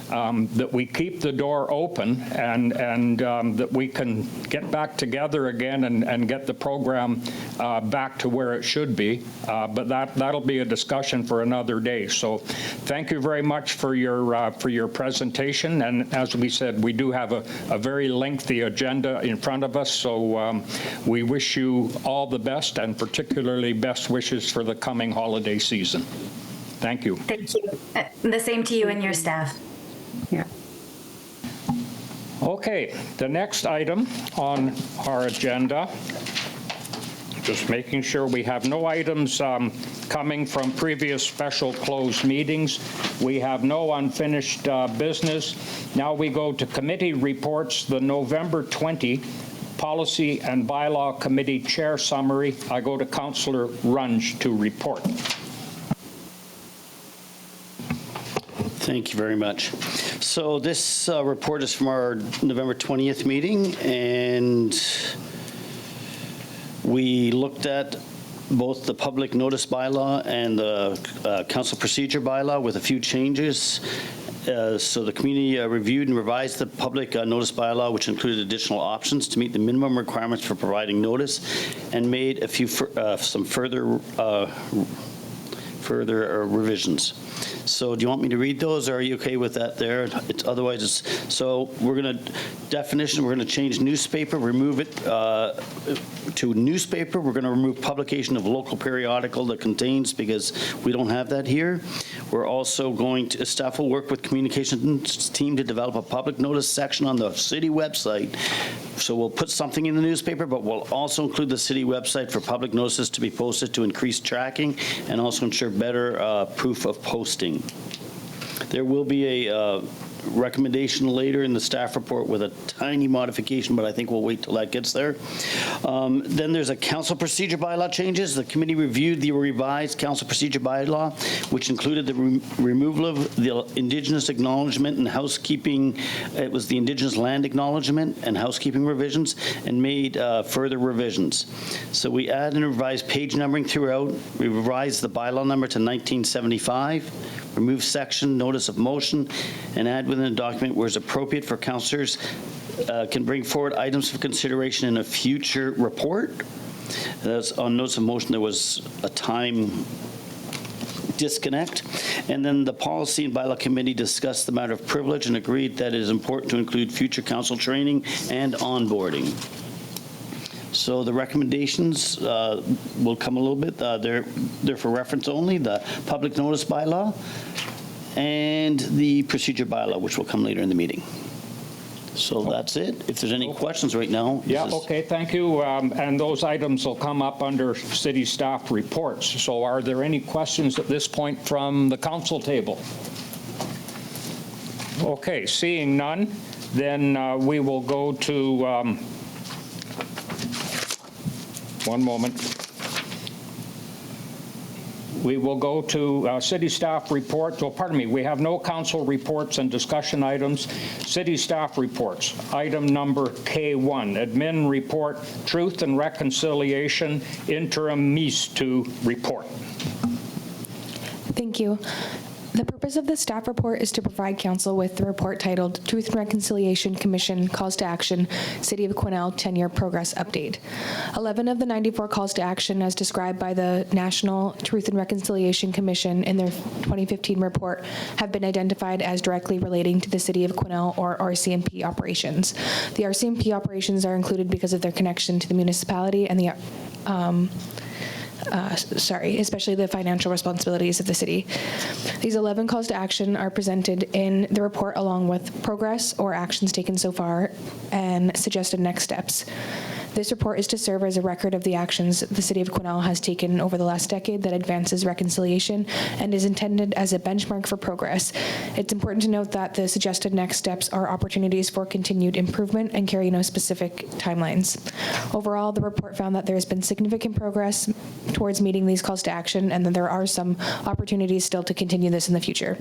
that we keep the door open and that we can get back together again and get the program back to where it should be. But that'll be a discussion for another day. So thank you very much for your presentation. And as we said, we do have a very lengthy agenda in front of us. So we wish you all the best, and particularly best wishes for the coming holiday season. Thank you. Thank you. The same to you and your staff. Yeah. Okay, the next item on our agenda, just making sure we have no items coming from previous special closed meetings. We have no unfinished business. Now we go to committee reports. The November 20 Policy and Bylaw Committee Chair Summary. I go to Councillor Runge to report. Thank you very much. So this report is from our November 20th meeting, and we looked at both the public notice bylaw and the council procedure bylaw with a few changes. So the committee reviewed and revised the public notice bylaw, which included additional options to meet the minimum requirements for providing notice, and made a few some further revisions. So do you want me to read those, or are you okay with that there? So we're going to, definition, we're going to change newspaper, remove it to newspaper. We're going to remove publication of local periodical that contains, because we don't have that here. We're also going to, staff will work with communications team to develop a public notice section on the city website. So we'll put something in the newspaper, but we'll also include the city website for public notices to be posted to increase tracking and also ensure better proof of posting. There will be a recommendation later in the staff report with a tiny modification, but I think we'll wait till that gets there. Then there's a council procedure bylaw changes. The committee reviewed the revised council procedure bylaw, which included the removal of the Indigenous acknowledgement and housekeeping. It was the Indigenous land acknowledgement and housekeeping revisions, and made further revisions. So we added and revised page numbering throughout. We revised the bylaw number to 1975, remove section notice of motion, and add within the document where it's appropriate for councillors can bring forward items for consideration in a future report. That's on notice of motion. There was a time disconnect. And then the Policy and Bylaw Committee discussed the matter of privilege and agreed that it is important to include future council training and onboarding. So the recommendations will come a little bit. They're for reference only. The public notice bylaw and the procedure bylaw, which will come later in the meeting. So that's it. If there's any questions right now. Yeah, okay, thank you. And those items will come up under city staff reports. So are there any questions at this point from the council table? Okay, seeing none, then we will go to, one moment. We will go to city staff reports. Oh, pardon me, we have no council reports and discussion items. City staff reports. Item number K1, admin report, Truth and Reconciliation, interim Meise 2 report. Thank you. The purpose of the staff report is to provide council with the report titled Truth and Reconciliation Commission Calls to Action, City of Quesnel 10-Year Progress Update. 11 of the 94 calls to action as described by the National Truth and Reconciliation Commission in their 2015 report have been identified as directly relating to the City of Quesnel or RCMP operations. The RCMP operations are included because of their connection to the municipality and the especially the financial responsibilities of the city. These 11 calls to action are presented in the report along with progress or actions taken so far and suggested next steps. This report is to serve as a record of the actions the City of Quesnel has taken over the last decade that advances reconciliation and is intended as a benchmark for progress. It's important to note that the suggested next steps are opportunities for continued improvement and carry no specific timelines. Overall, the report found that there has been significant progress towards meeting these calls to action and that there are some opportunities still to continue this in the future.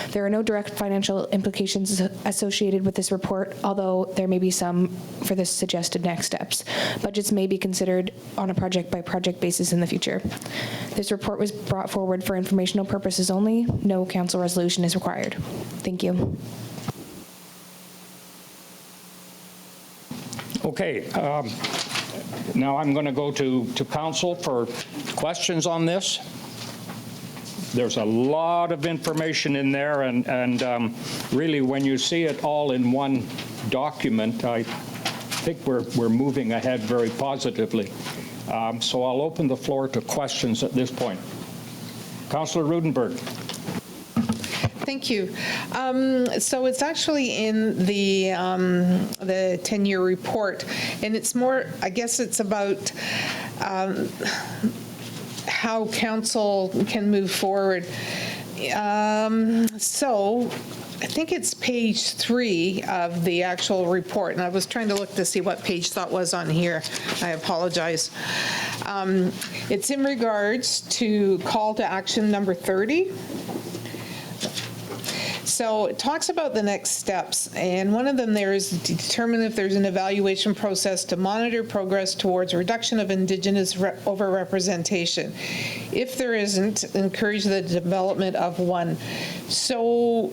There are no direct financial implications associated with this report, although there may be some for the suggested next steps. Budgets may be considered on a project-by-project basis in the future. This report was brought forward for informational purposes only. No council resolution is required. Thank you. Okay. Now I'm going to go to council for questions on this. There's a lot of information in there, and really when you see it all in one document, I think we're moving ahead very positively. So I'll open the floor to questions at this point. Councillor Rudenberg. Thank you. So it's actually in the 10-year report, and it's more, I guess it's about how council can move forward. So I think it's page 3 of the actual report, and I was trying to look to see what page that was on here. I apologize. It's in regards to call to action number 30. So it talks about the next steps, and one of them there is to determine if there's an evaluation process to monitor progress towards reduction of Indigenous overrepresentation. If there isn't, encourage the development of one. So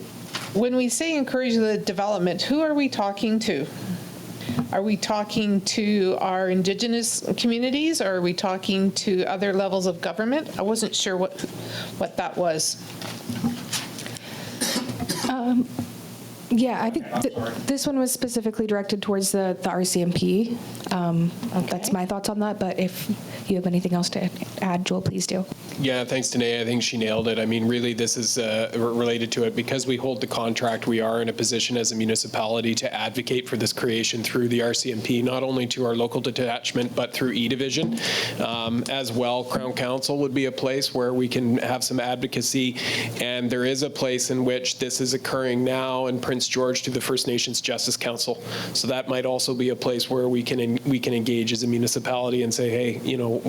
when we say encourage the development, who are we talking to? Are we talking to our Indigenous communities, or are we talking to other levels of government? I wasn't sure what that was. Yeah, I think this one was specifically directed towards the RCMP. Okay. That's my thoughts on that, but if you have anything else to add, Joel, please do. Yeah, thanks, Danae. I think she nailed it. I mean, really, this is related to it. Because we hold the contract, we are in a position as a municipality to advocate for this creation through the RCMP, not only to our local detachment, but through E-Division. As well, Crown Council would be a place where we can have some advocacy, and there is a place in which this is occurring now in Prince George through the First Nations Justice Council. So that might also be a place where we can engage as a municipality and say, hey, you know,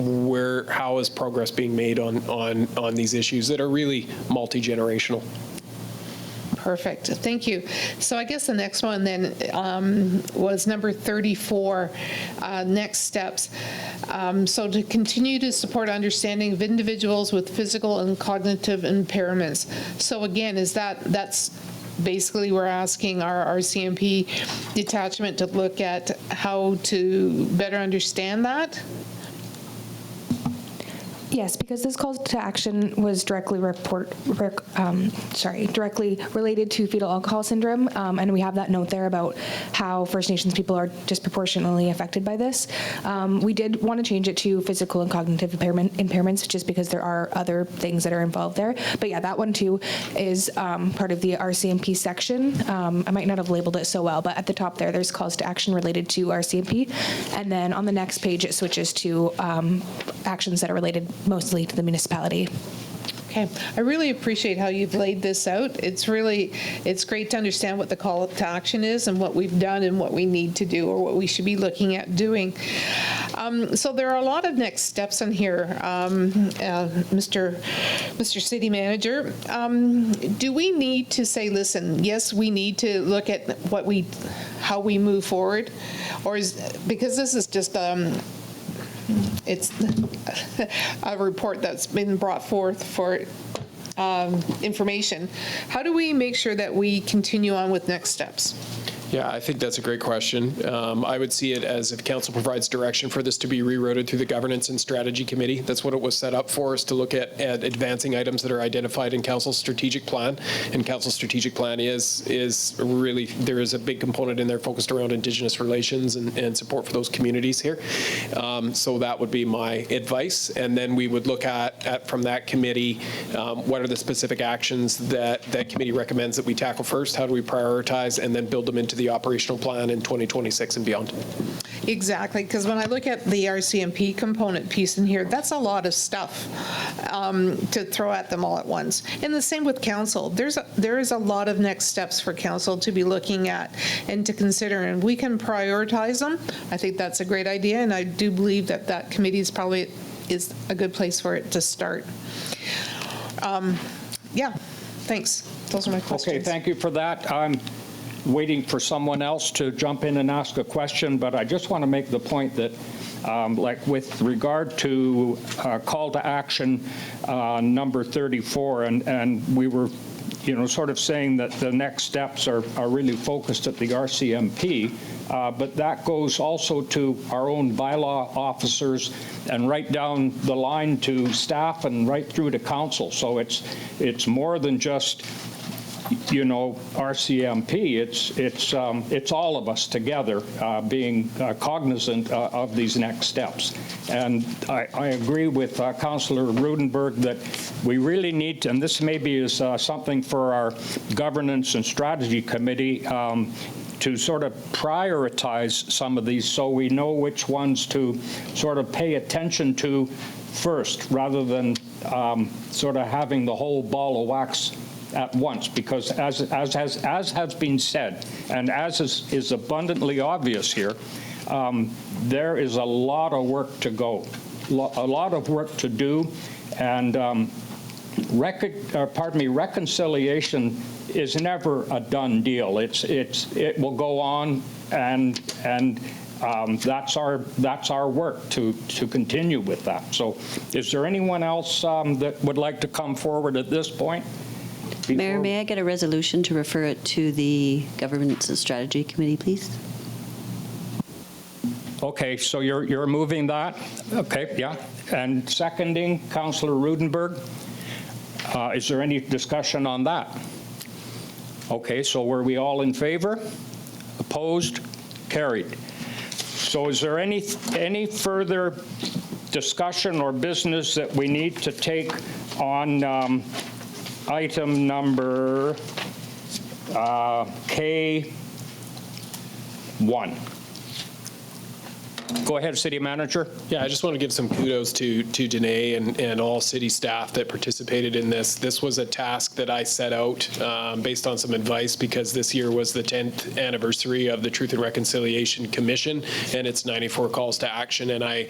how is progress being made on these issues that are really multi-generational. Perfect. Thank you. So I guess the next one then was number 34, next steps. So to continue to support understanding of individuals with physical and cognitive impairments. So again, that's basically we're asking our RCMP detachment to look at how to better understand that. Yes, because this call to action was directly directly related to fetal alcohol syndrome, and we have that note there about how First Nations people are disproportionately affected by this. We did want to change it to physical and cognitive impairments, just because there are other things that are involved there. But yeah, that one too is part of the RCMP section. I might not have labeled it so well, but at the top there's calls to action related to RCMP, and then on the next page it switches to actions that are related mostly to the municipality. Okay, I really appreciate how you've laid this out. It's great to understand what the call to action is and what we've done and what we need to do or what we should be looking at doing. So there are a lot of next steps in here, Mr. City Manager. Do we need to say, listen, yes, we need to look at how we move forward, or because this is just it's a report that's been brought forth for information. How do we make sure that we continue on with next steps? Yeah, I think that's a great question. I would see it as if council provides direction for this to be rerouted through the Governance and Strategy Committee. That's what it was set up for, is to look at advancing items that are identified in council's strategic plan. And council's strategic plan is really, there is a big component in there focused around Indigenous relations and support for those communities here. So that would be my advice. And then we would look at from that committee, what are the specific actions that committee recommends that we tackle first? How do we prioritize and then build them into the operational plan in 2026 and beyond? Exactly, because when I look at the RCMP component piece in here, that's a lot of stuff to throw at them all at once. And the same with council. There is a lot of next steps for council to be looking at and to consider, and we can prioritize them. I think that's a great idea, and I do believe that committee is a good place for it to start. Yeah, thanks. Those are my questions. Okay, thank you for that. I'm waiting for someone else to jump in and ask a question, but I just want to make the point that like with regard to call to action number 34, and we were sort of saying that the next steps are really focused at the RCMP, but that goes also to our own bylaw officers and right down the line to staff and right through to council. So it's more than just RCMP, it's all of us together being cognizant of these next steps. And I agree with Councillor Rudenberg that we really need to, and this maybe is something for our Governance and Strategy Committee, to sort of prioritize some of these so we know which ones to sort of pay attention to first, rather than sort of having the whole ball of wax at once, because as has been said, and as is abundantly obvious here, there is a lot of work to go, a lot of work to do, and reconciliation is never a done deal. It will go on, and that's our work to continue with that. So, is there anyone else that would like to come forward at this point? Mayor, may I get a resolution to refer it to the Governance and Strategy Committee, please? Okay, so you're moving that? Okay, yeah. And seconding, Councillor Rudenberg. Is there any discussion on that? Okay, so were we all in favor? Opposed? Carried. So is there any further discussion or business that we need to take on item number K1? Go ahead, City Manager. Yeah, I just want to give some kudos to Danae and all city staff that participated in this. This was a task that I set out based on some advice, because this year was the 10th anniversary of the Truth and Reconciliation Commission and its 94 calls to action. And I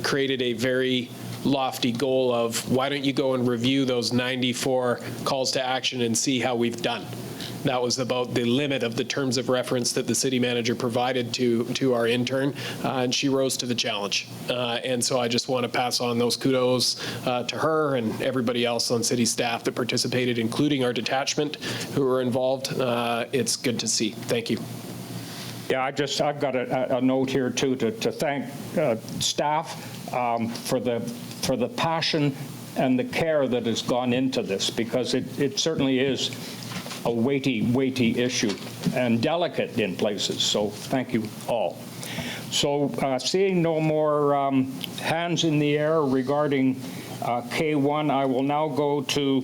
created a very lofty goal of, why don't you go and review those 94 calls to action and see how we've done. That was about the limit of the terms of reference that the city manager provided to our intern, and she rose to the challenge. And so I just want to pass on those kudos to her and everybody else on city staff that participated, including our detachment who were involved. It's good to see. Thank you. Yeah, I've got a note here too to thank staff for the passion and the care that has gone into this, because it certainly is a weighty issue and delicate in places. So thank you all. So seeing no more hands in the air regarding K1, I will now go to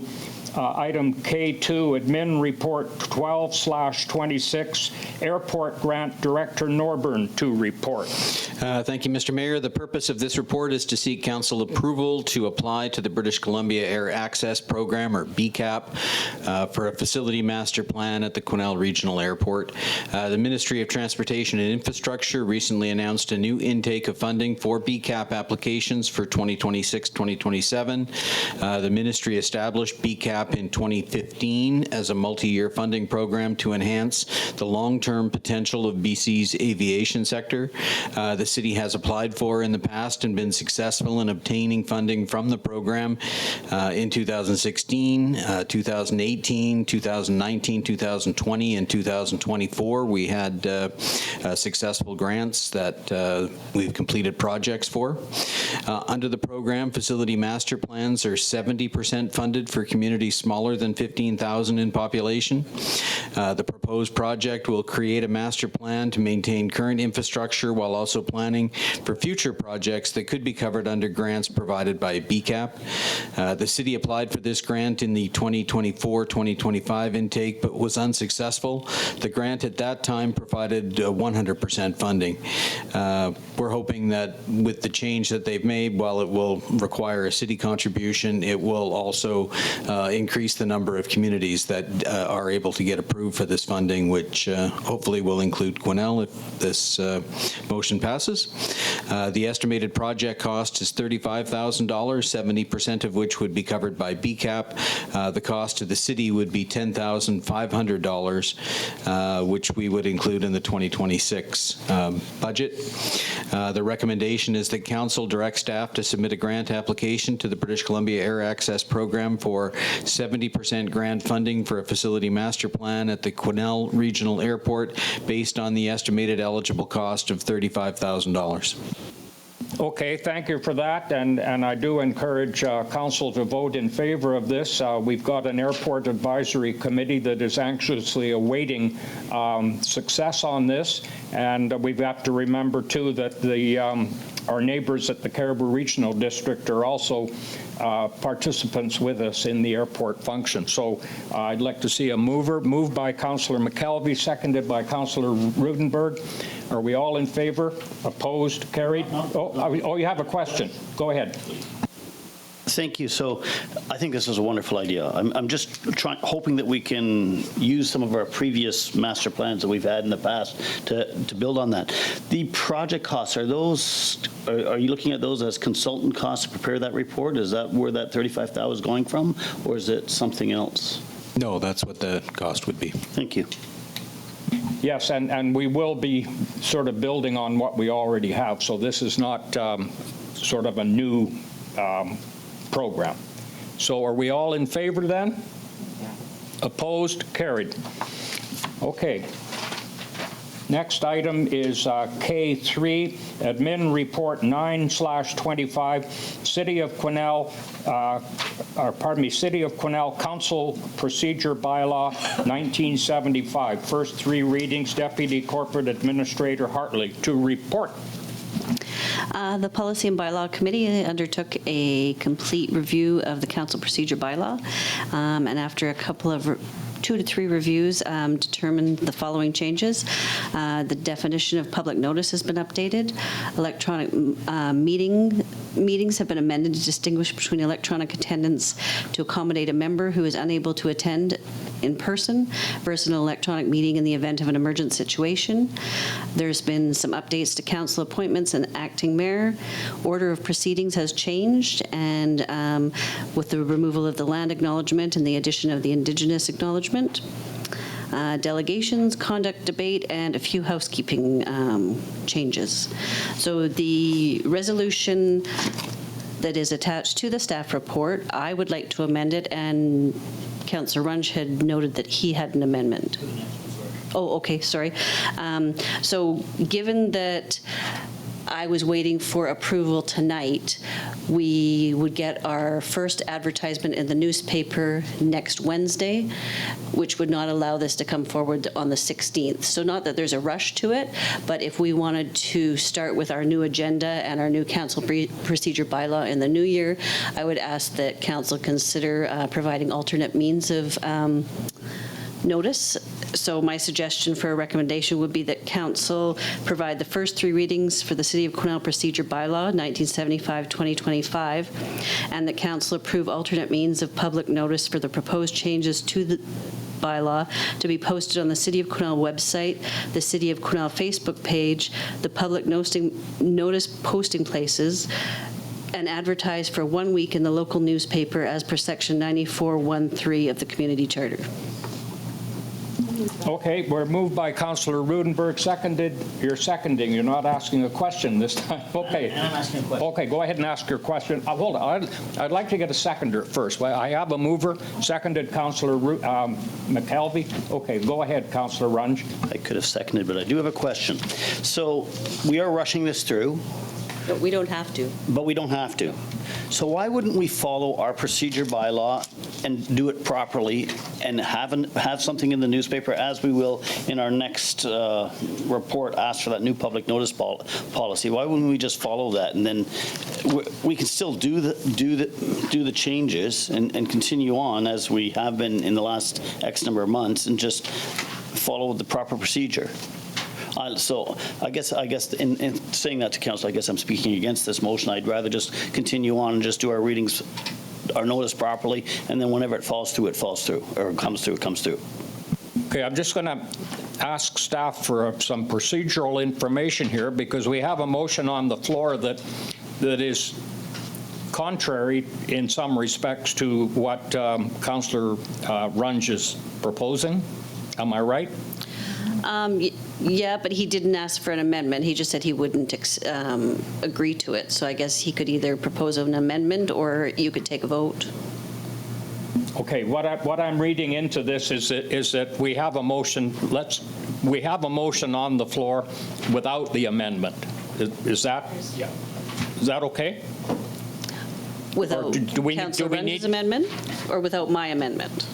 item K2, Admin Report 12/26, Airport Grant Director Norburn to report. Thank you, Mr. Mayor. The purpose of this report is to seek council approval to apply to the British Columbia Air Access Program, or BCAAP, for a facility master plan at the Quesnel Regional Airport. The Ministry of Transportation and Infrastructure recently announced a new intake of funding for BCAAP applications for 2026-2027. The ministry established BCAAP in 2015 as a multi-year funding program to enhance the long-term potential of BC's aviation sector. The the city has applied for in the past and been successful in obtaining funding from the program in 2016, 2018, 2019, 2020, and 2024. We had successful grants that we've completed projects for. Under the program, facility master plans are 70% funded for communities smaller than 15,000 in population. The proposed project will create a master plan to maintain current infrastructure while also planning for future projects that could be covered under grants provided by BCAAP. The city applied for this grant in the 2024-2025 intake but was unsuccessful. The grant at that time provided 100% funding. We're hoping that with the change that they've made, while it will require a city contribution, it will also increase the number of communities that are able to get approved for this funding, which hopefully will include Quesnel if this motion passes. The estimated project cost is $35,000, 70% of which would be covered by BCAAP. The cost to the city would be $10,500, which we would include in the 2026 budget. The recommendation is that Council direct staff to submit a grant application to the British Columbia Air Access Program for 70% grant funding for a facility master plan at the Quesnel Regional Airport based on the estimated eligible cost of $35,000. Okay, thank you for that, and I do encourage council to vote in favor of this. We've got an airport advisory committee that is anxiously awaiting success on this, and we've got to remember too that our neighbors at the Caribou Regional District are also participants with us in the airport function. So I'd like to see a moved by Councillor McKelvey, seconded by Councillor Rudenberg. Are we all in favor? Opposed? Carried? Oh, you have a question. Go ahead. Thank you. So I think this is a wonderful idea. I'm just hoping that we can use some of our previous master plans that we've had in the past to build on that. The project costs, are you looking at those as consultant costs to prepare that report? Is that where that $35,000 is going from, or is it something else? No, that's what the cost would be. Thank you. Yes, and we will be sort of building on what we already have. So this is not sort of a new program. So are we all in favor then? Opposed? Carried. Okay. Next item is K3, Admin Report 9/25, City of Quesnel, City of Quesnel Council Procedure Bylaw 1975. First three readings, Deputy Corporate Administrator Hartley to report. The Policy and Bylaw Committee undertook a complete review of the Council Procedure Bylaw, and after a couple of 2 to 3 reviews, determined the following changes. The definition of public notice has been updated. Electronic meetings have been amended to distinguish between electronic attendance to accommodate a member who is unable to attend in person versus an electronic meeting in the event of an emergent situation. There's been some updates to council appointments and acting mayor. Order of proceedings has changed, and with the removal of the land acknowledgement and the addition of the Indigenous acknowledgement. Delegations, conduct debate, and a few housekeeping changes. So the resolution that is attached to the staff report, I would like to amend it, and Councillor Runge had noted that he had an amendment. Oh, okay, sorry. So given that I was waiting for approval tonight, we would get our first advertisement in the newspaper next Wednesday, which would not allow this to come forward on the 16th. So not that there's a rush to it, but if we wanted to start with our new agenda and our new council procedure bylaw in the new year, I would ask that council consider providing alternate means of notice. So my suggestion for a recommendation would be that council provide the first 3 readings for the City of Quesnel Procedure Bylaw 1975-2025, and that council approve alternate means of public notice for the proposed changes to the bylaw to be posted on the City of Quesnel website, the City of Quesnel Facebook page, the public notice posting places, and advertised for 1 week in the local newspaper as per section 94.13 of the Community Charter. Okay, we're moved by Councillor Rudenberg, seconded. You're seconding. You're not asking a question this time. Okay. And I'm asking a question. Okay, go ahead and ask your question. Hold on. I'd like to get a seconder first. I have a mover, seconded Councillor McKelvey. Okay, go ahead, Councillor Runge. I could have seconded, but I do have a question. So we are rushing this through. But we don't have to. But we don't have to. So why wouldn't we follow our procedure bylaw and do it properly and have something in the newspaper, as we will in our next report, ask for that new public notice policy? Why wouldn't we just follow that, and then we can still do the changes and continue on as we have been in the last X number of months, and just follow the proper procedure? So I guess in saying that to council, I guess I'm speaking against this motion. I'd rather just continue on and just do our readings, our notice properly, and then whenever it falls through, it falls through, or it comes through. Okay, I'm just going to ask staff for some procedural information here, because we have a motion on the floor that is contrary in some respects to what Councillor Runge is proposing. Am I right? Yeah, but he didn't ask for an amendment. He just said he wouldn't agree to it. So I guess he could either propose an amendment, or you could take a vote. Okay, what I'm reading into this is that we have a motion. We have a motion on the floor without the amendment. Is that okay? Without Councillor Runge's amendment, or without my amendment?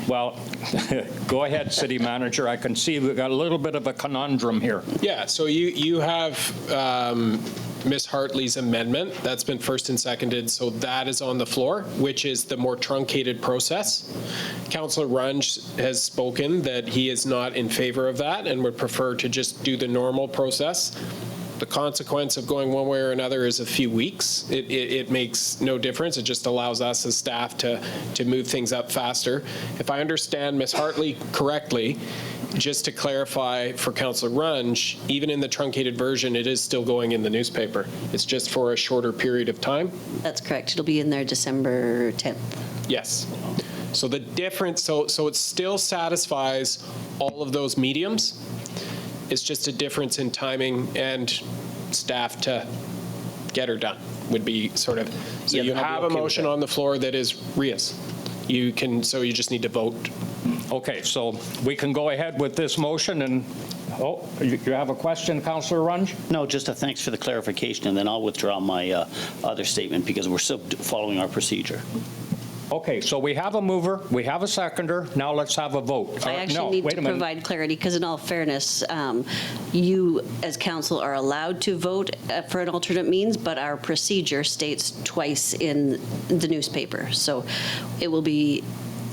Well, go ahead, City Manager. I can see we've got a little bit of a conundrum here. Yeah, so you have Ms. Hartley's amendment. That's been first and seconded, so that is on the floor, which is the more truncated process. Councillor Runge has spoken that he is not in favor of that and would prefer to just do the normal process. The consequence of going one way or another is a few weeks. It makes no difference. It just allows us as staff to move things up faster. If I understand Ms. Hartley correctly, just to clarify for Councillor Runge, even in the truncated version, it is still going in the newspaper. It's just for a shorter period of time? That's correct. It'll be in there December 10th. Yes. So the difference, so it still satisfies all of those mediums. It's just a difference in timing and staff to get her done would be sort of, so you have a motion on the floor that is RIA's. You just need to vote. Okay, so we can go ahead with this motion, and, you have a question, Councillor Runge? No, just a thanks for the clarification, and then I'll withdraw my other statement, because we're still following our procedure. Okay, so we have a mover, we have a seconder, now let's have a vote. I actually need to provide clarity, because in all fairness, you as council are allowed to vote for an alternate means, but our procedure states twice in the newspaper. So it will be,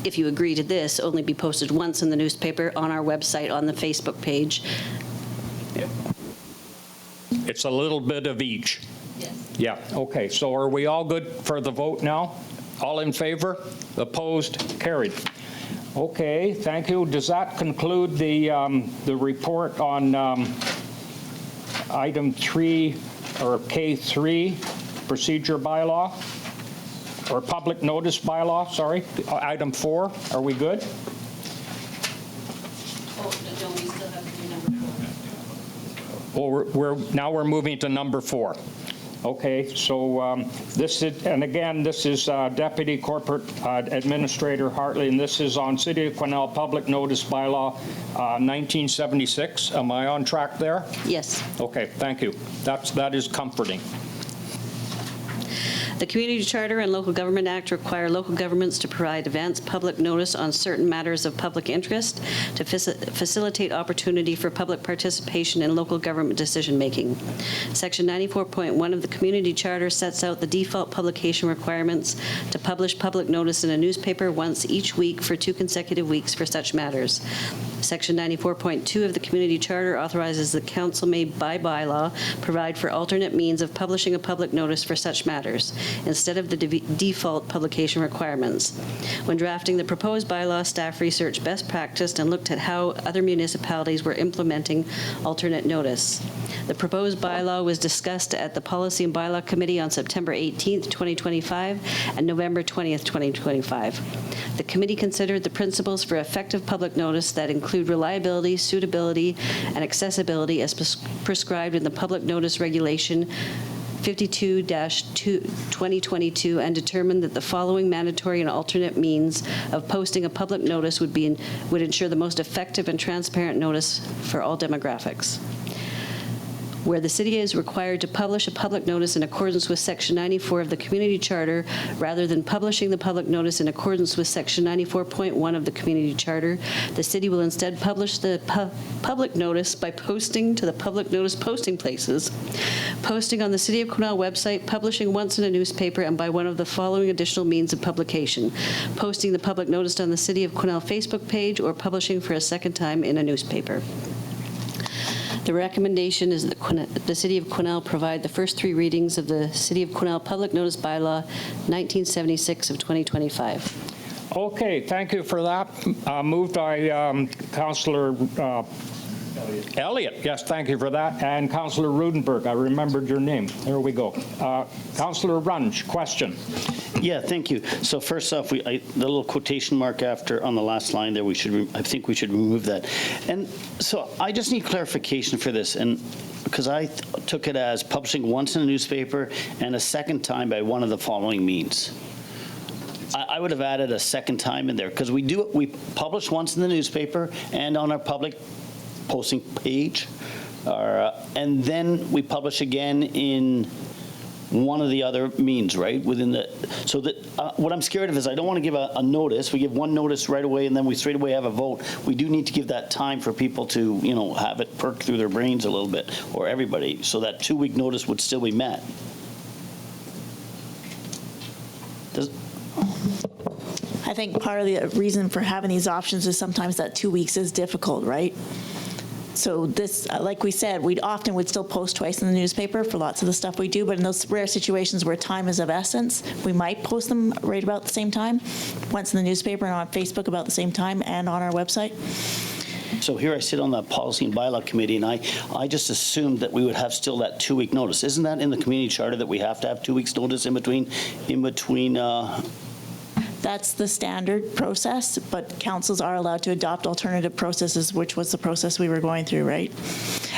if you agree to this, only be posted once in the newspaper, on our website, on the Facebook page. It's a little bit of each. Yes. Yeah, okay, so are we all good for the vote now? All in favor? Opposed? Carried. Okay, thank you. Does that conclude the report on item 3, or K3, procedure bylaw, or public notice bylaw, sorry, item 4? Are we good? Well, now we're moving to number 4. Okay, so this is, and again, this is Deputy Corporate Administrator Hartley, and this is on City of Quesnel Public Notice Bylaw 1976. Am I on track there? Yes. Okay, thank you. That is comforting. The Community Charter and Local Government Act require local governments to provide advance public notice on certain matters of public interest to facilitate opportunity for public participation in local government decision-making. Section 94.1 of the Community Charter sets out the default publication requirements to publish public notice in a newspaper once each week for 2 consecutive weeks for such matters. Section 94.2 of the Community Charter authorizes the council may, by bylaw, provide for alternate means of publishing a public notice for such matters, instead of the default publication requirements. When drafting the proposed bylaw, staff researched best practice and looked at how other municipalities were implementing alternate notice. The proposed bylaw was discussed at the Policy and Bylaw Committee on September 18th, 2025 and November 20th, 2025. The committee considered the principles for effective public notice that include reliability, suitability, and accessibility as prescribed in the Public Notice Regulation 52-2022 and determined that the following mandatory and alternate means of posting a public notice would ensure the most effective and transparent notice for all demographics. Where the city is required to publish a public notice in accordance with Section 94 of the Community Charter, rather than publishing the public notice in accordance with Section 94.1 of the Community Charter, the city will instead publish the public notice by posting to the public notice posting places, posting on the City of Quesnel website, publishing once in a newspaper, and by one of the following additional means of publication: posting the public notice on the City of Quesnel Facebook page, or publishing for a second time in a newspaper. The recommendation is that the City of Quesnel provide the first 3 readings of the City of Quesnel Public Notice Bylaw 1976 of 2025. Okay, thank you for that. Moved by Councillor Elliott. Yes, thank you for that. And Councillor Rudenberg, I remembered your name. There we go. Councillor Runge, question. Yeah, thank you. So first off, the little quotation mark after on the last line there, I think we should remove that. And so I just need clarification for this, and because I took it as publishing once in a newspaper and a second time by one of the following means. I would have added a second time in there, because we publish once in the newspaper and on our public posting page, and then we publish again in one of the other means, right? So that what I'm scared of is I don't want to give a notice. We give one notice right away, and then we straight away have a vote. We do need to give that time for people to, have it perk through their brains a little bit, or everybody, so that 2-week notice would still be met. I think part of the reason for having these options is sometimes that 2 weeks is difficult, right? So this, like we said, we often would still post twice in the newspaper for lots of the stuff we do, but in those rare situations where time is of essence, we might post them right about the same time, once in the newspaper and on Facebook about the same time, and on our website. So here I sit on the Policy and Bylaw Committee, and I just assumed that we would have still that 2-week notice. Isn't that in the Community Charter that we have to have 2 weeks notice in between That's the standard process, but councils are allowed to adopt alternative processes, which was the process we were going through, right?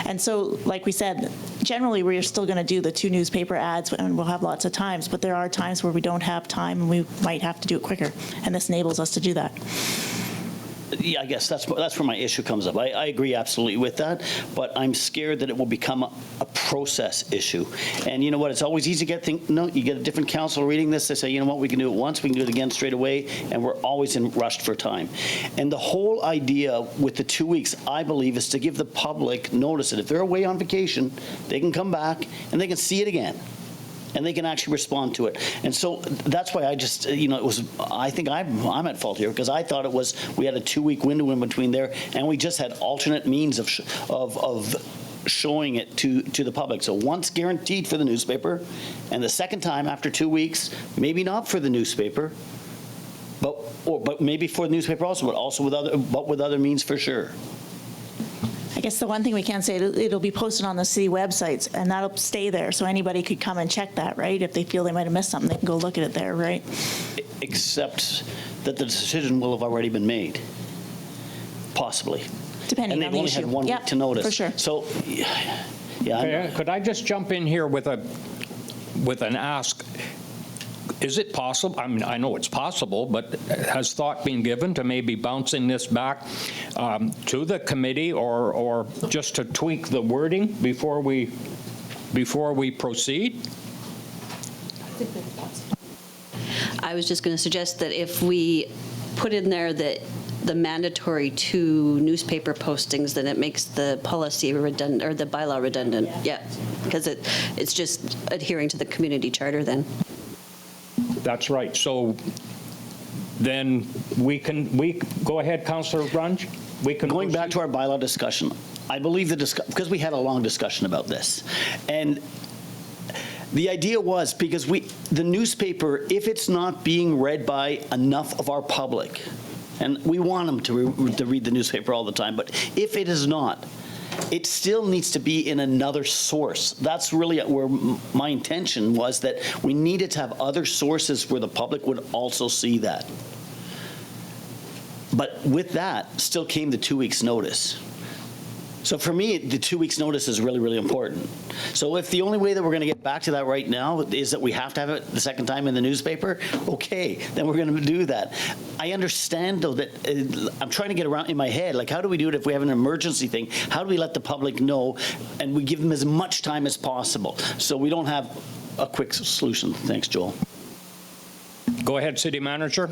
And so, like we said, generally we're still going to do the 2 newspaper ads, and we'll have lots of times, but there are times where we don't have time and we might have to do it quicker, and this enables us to do that. Yeah, I guess that's where my issue comes up. I agree absolutely with that, but I'm scared that it will become a process issue. And you know what? It's always easy to get things. No, you get a different council reading this. They say, you know what? We can do it once. We can do it again straight away, and we're always rushed for time. And the whole idea with the 2 weeks, I believe, is to give the public notice that if they're away on vacation, they can come back and they can see it again, and they can actually respond to it. And so that's why I just, I think I'm at fault here, because I thought it was, we had a 2-week window in between there, and we just had alternate means of showing it to the public. So once guaranteed for the newspaper, and the second time after 2 weeks, maybe not for the newspaper, but maybe for the newspaper also, but with other means for sure. I guess the one thing we can say, it'll be posted on the city websites, and that'll stay there, so anybody could come and check that, right? If they feel they might have missed something, they can go look at it there, right? Except that the decision will have already been made, possibly. Depending on the issue. And they've only had 1 week to notice. For sure. So, Could I just jump in here with an ask? Is it possible, I mean, I know it's possible, but has thought been given to maybe bouncing this back to the committee, or just to tweak the wording before we proceed? I was just going to suggest that if we put in there that the mandatory 2 newspaper postings, then it makes the policy redundant, or the bylaw redundant. Yeah, because it's just adhering to the community charter then. That's right. So then we go ahead, Councillor Runge. Going back to our bylaw discussion, I believe because we had a long discussion about this, and the idea was, because the newspaper, if it's not being read by enough of our public, and we want them to read the newspaper all the time, but if it is not, it still needs to be in another source. That's really where my intention was, that we needed to have other sources where the public would also see that. But with that, still came the 2 weeks' notice. So for me, the 2 weeks' notice is really, really important. So if the only way that we're going to get back to that right now is that we have to have it the second time in the newspaper, okay, then we're going to do that. I understand, though, that I'm trying to get around in my head, like, how do we do it if we have an emergency thing? How do we let the public know and we give them as much time as possible so we don't have a quick solution? Thanks, Joel. Go ahead, City Manager.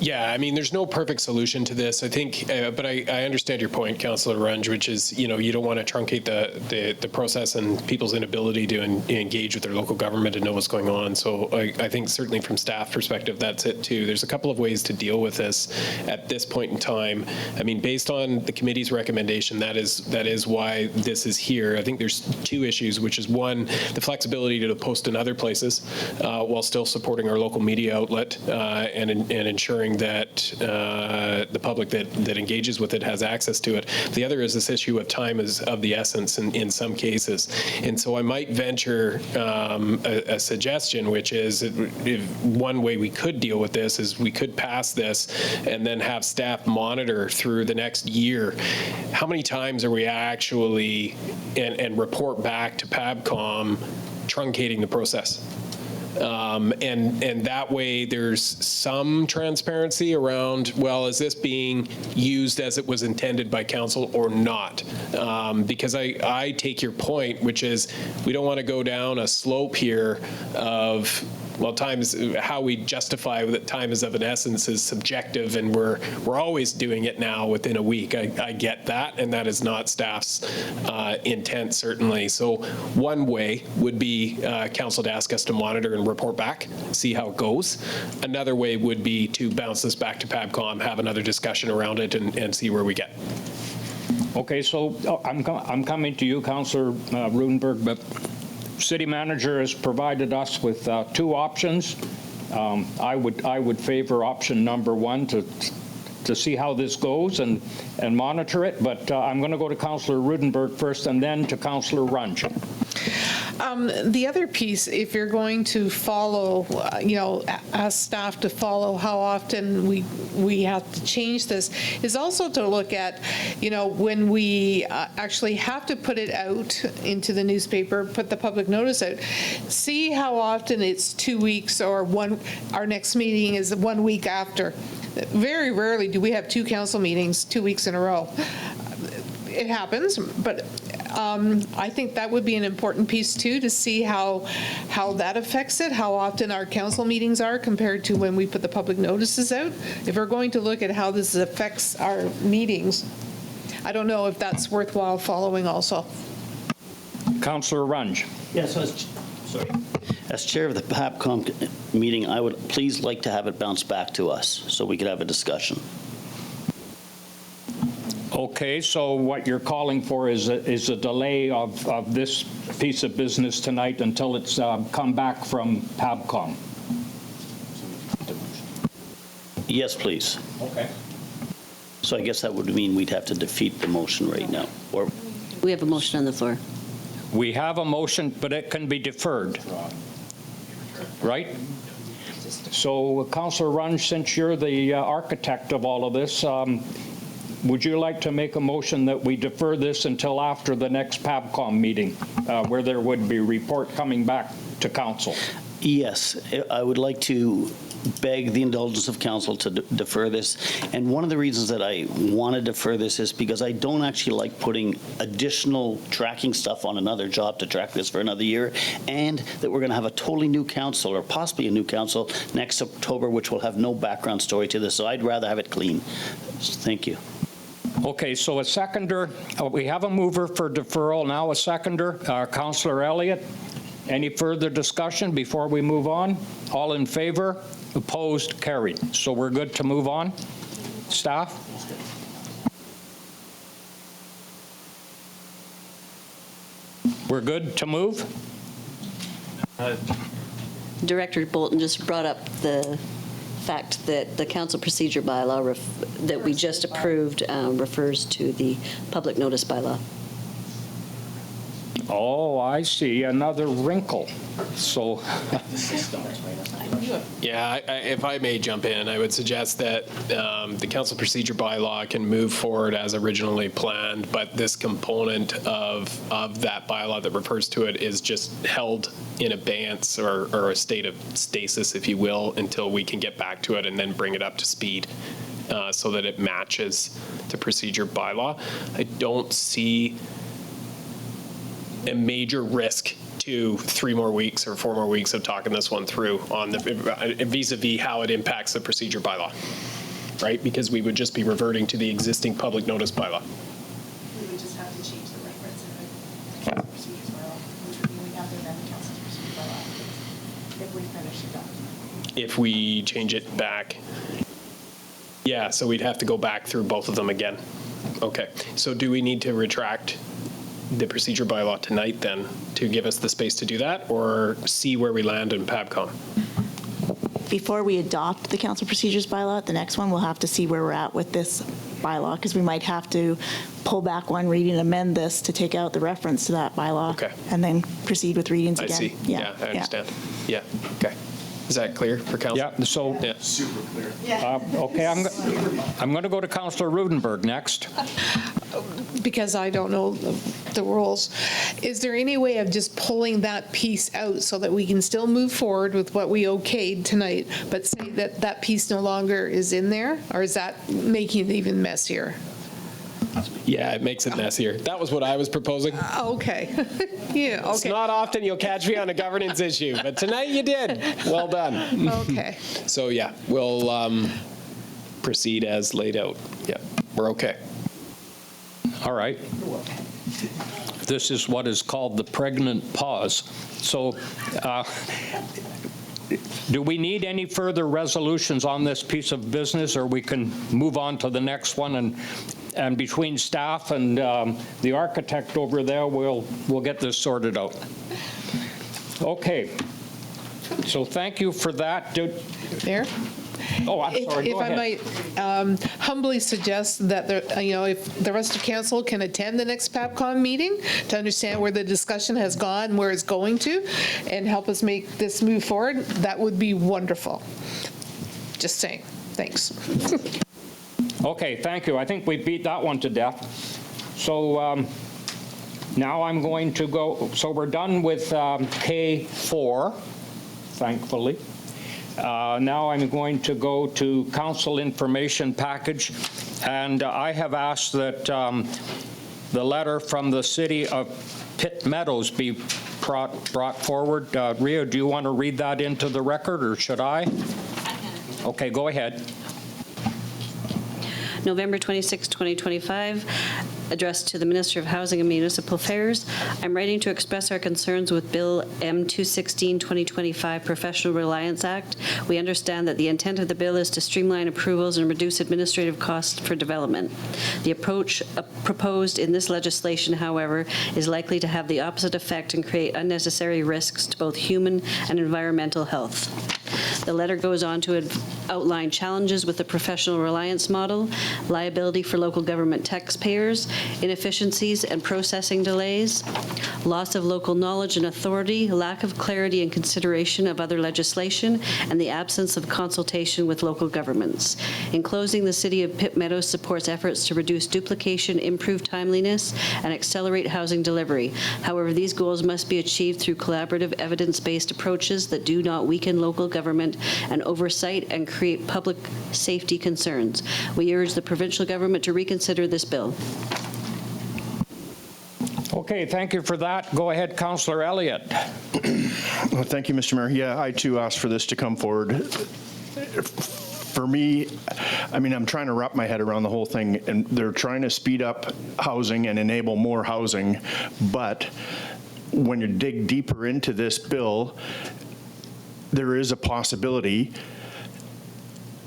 Yeah, I mean, there's no perfect solution to this, I think, but I understand your point, Councillor Runge, which is, you know, you don't want to truncate the process and people's inability to engage with their local government and know what's going on. So I think certainly from staff perspective, that's it too. There's a couple of ways to deal with this at this point in time. I mean, based on the committee's recommendation, that is why this is here. I think there's two issues, which is one, the flexibility to post in other places while still supporting our local media outlet and ensuring that the public that engages with it has access to it. The other is this issue of time is of the essence in some cases. And so I might venture a suggestion, which is if one way we could deal with this is we could pass this and then have staff monitor through the next year. How many times are we actually, and report back to PABCOM, truncating the process? And that way there's some transparency around, well, is this being used as it was intended by council or not? Because I take your point, which is we don't want to go down a slope here of, well, time is, how we justify that time is of an essence is subjective, and we're always doing it now within a week. I get that, and that is not staff's intent, certainly. So one way would be council to ask us to monitor and report back, see how it goes. Another way would be to bounce this back to PABCOM, have another discussion around it, and see where we get. Okay, so I'm coming to you, Councillor Rudenberg, but City Manager has provided us with two options. I would favor option number one to see how this goes and monitor it, but I'm going to go to Councillor Rudenberg first and then to Councillor Runge. The other piece, if you're going to follow, ask staff to follow how often we have to change this, is also to look at, when we actually have to put it out into the newspaper, put the public notice out, see how often it's 2 weeks or our next meeting is 1 week after. Very rarely do we have two council meetings 2 weeks in a row. It happens, but I think that would be an important piece too, to see how that affects it, how often our council meetings are compared to when we put the public notices out. If we're going to look at how this affects our meetings, I don't know if that's worthwhile following also. Councillor Runge. Yes, as chair of the PABCOM meeting, I would please like to have it bounce back to us so we could have a discussion. Okay, so what you're calling for is a delay of this piece of business tonight until it's come back from PABCOM. Yes, please. Okay. So I guess that would mean we'd have to defeat the motion right now. Or We have a motion on the floor. We have a motion, but it can be deferred, right? So, Councillor Runge, since you're the architect of all of this, would you like to make a motion that we defer this until after the next PABCOM meeting, where there would be a report coming back to council? yes, I would like to beg the indulgence of council to defer this. And one of the reasons that I want to defer this is because I don't actually like putting additional tracking stuff on another job to track this for another year, and that we're going to have a totally new council, or possibly a new council, next October, which will have no background story to this. So I'd rather have it clean. Thank you. Okay, so a seconder, we have a mover for deferral, now a seconder, Councillor Elliott. Any further discussion before we move on? All in favor? Opposed? Carried. So we're good to move on? Staff? We're good to move? Director Bolton just brought up the fact that the council procedure bylaw that we just approved refers to the public notice bylaw. Oh, I see, another wrinkle. So, Yeah, if I may jump in, I would suggest that the council procedure bylaw can move forward as originally planned, but this component of that bylaw that refers to it is just held in abeyance or a state of stasis, if you will, until we can get back to it and then bring it up to speed so that it matches the procedure bylaw. I don't see a major risk to 3 more weeks or 4 more weeks of talking this one through on the vis-a-vis how it impacts the procedure bylaw, right? Because we would just be reverting to the existing public notice bylaw. We would just have to change the reference in the council procedures bylaw, which would mean we have to amend the council procedure bylaw if we finish the document. If we change it back, yeah, so we'd have to go back through both of them again. Okay, so do we need to retract the procedure bylaw tonight then to give us the space to do that, or see where we land in PABCOM? Before we adopt the council procedures bylaw, the next one, we'll have to see where we're at with this bylaw, because we might have to pull back one reading and amend this to take out the reference to that bylaw. Okay. And then proceed with readings I again. see. Yeah, I understand. Yeah, okay. Is that clear for council? yeah, so, Yeah. Super clear. okay, I'm going to go to Councillor Rudenberg next. Because I don't know the rules. Is there any way of just pulling that piece out so that we can still move forward with what we okayed tonight, but say that that piece no longer is in there? Or is that making it even messier? Yeah, it makes it messier. That was what I was proposing. Okay. Yeah, It's okay. not often you'll catch me on a governance issue, but tonight you did. Well done. Okay. So yeah, we'll proceed as laid out. Yeah, we're okay. All right. This is what is called the pregnant pause. So do we need any further resolutions on this piece of business, or we can move on to the next one, and between staff and the architect over there, we'll get this sorted out. Okay. So thank you for that. There? Oh, I'm sorry. If Go I ahead. might humbly suggest that, if the rest of council can attend the next PABCOM meeting to understand where the discussion has gone, where it's going to, and help us make this move forward, that would be wonderful. Just saying. Thanks. Okay, thank you. I think we beat that one to death. So now I'm going to go, so we're done with K4, thankfully. Now I'm going to go to council information package, and I have asked that the letter from the city of Pitt Meadows be brought forward. Ria, do you want to read that into the record, or should I? Okay, go ahead. November 26, 2025, addressed to the Minister of Housing and Municipal Affairs. I'm writing to express our concerns with Bill M216-2025 Professional Reliance Act. We understand that the intent of the bill is to streamline approvals and reduce administrative costs for development. The approach proposed in this legislation, however, is likely to have the opposite effect and create unnecessary risks to both human and environmental health. The letter goes on to outline challenges with the professional reliance model, liability for local government taxpayers, inefficiencies and processing delays, loss of local knowledge and authority, lack of clarity and consideration of other legislation, and the absence of consultation with local governments. In closing, the City of Pitt Meadows supports efforts to reduce duplication, improve timeliness, and accelerate housing delivery. However, these goals must be achieved through collaborative, evidence-based approaches that do not weaken local government and oversight and create public safety concerns. We urge the provincial government to reconsider this bill. Okay, thank you for that. Go ahead, Councillor Elliott. Well, thank you, Mr. Mayor. Yeah, I too asked for this to come forward. For me, I mean, I'm trying to wrap my head around the whole thing, and they're trying to speed up housing and enable more housing, but when you dig deeper into this bill, there is a possibility,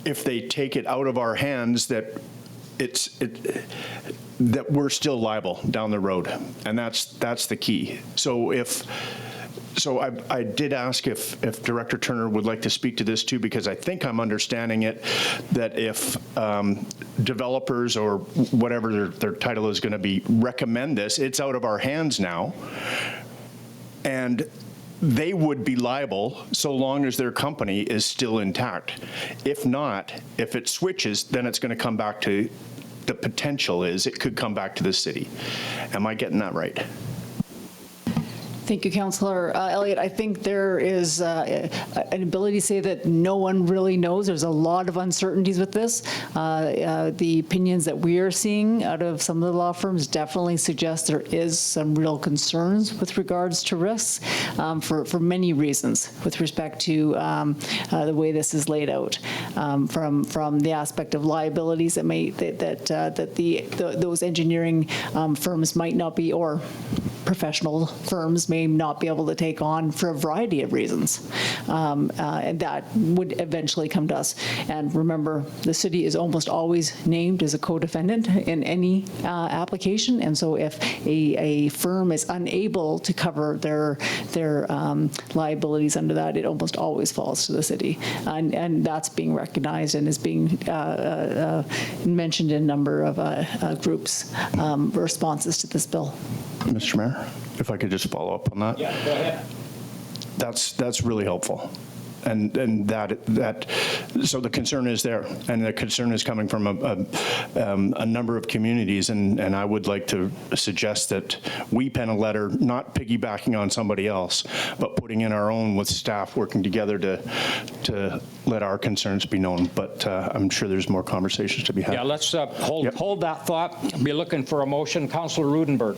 if they take it out of our hands, that that we're still liable down the road, and that's the key. So if So I did ask if Director Turner would like to speak to this too, because I think I'm understanding it, that if developers or whatever their title is going to be recommend this, it's out of our hands now, and they would be liable so long as their company is still intact. If not, if it switches, then it's going to come back to, the potential is it could come back to the city. Am I getting that right? Thank you, Councillor Elliott. I think there is an ability to say that no one really knows. There's a lot of uncertainties with this. The opinions that we are seeing out of some of the law firms definitely suggest there is some real concerns with regards to risks for many reasons with respect to the way this is laid out, from the aspect of liabilities that those engineering firms might not be, or professional firms may not be able to take on for a variety of reasons. And that would eventually come to us. And remember, the city is almost always named as a co-defendant in any application. And so if a firm is unable to cover their liabilities under that, it almost always falls to the city. And that's being recognized and is being mentioned in a number of groups' responses to this bill. Mr. Mayor, if I could just follow up on that. Yeah, go ahead. That's really helpful. And that so the concern is there, and the concern is coming from a number of communities, and I would like to suggest that we pen a letter, not piggybacking on somebody else, but putting in our own with staff working together to let our concerns be known. But I'm sure there's more conversations to be had. Yeah, let's hold that thought. Be looking for a motion. Councillor Rudenberg.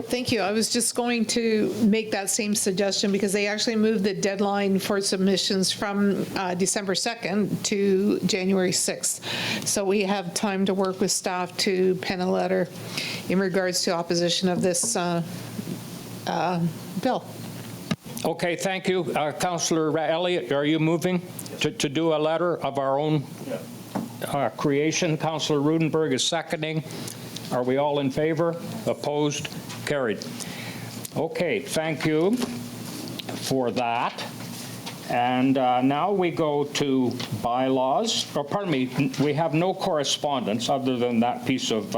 Thank you. I was just going to make that same suggestion because they actually moved the deadline for submissions from December 2nd to January 6th. So we have time to work with staff to pen a letter in regards to opposition of this bill. Okay, thank you. Councillor Elliott, are you moving to do a letter of our own creation? Councillor Rudenberg is seconding. Are we all in favor? Opposed? Carried. Okay, thank you for that. And now we go to bylaws. Oh, pardon me, we have no correspondence other than that piece of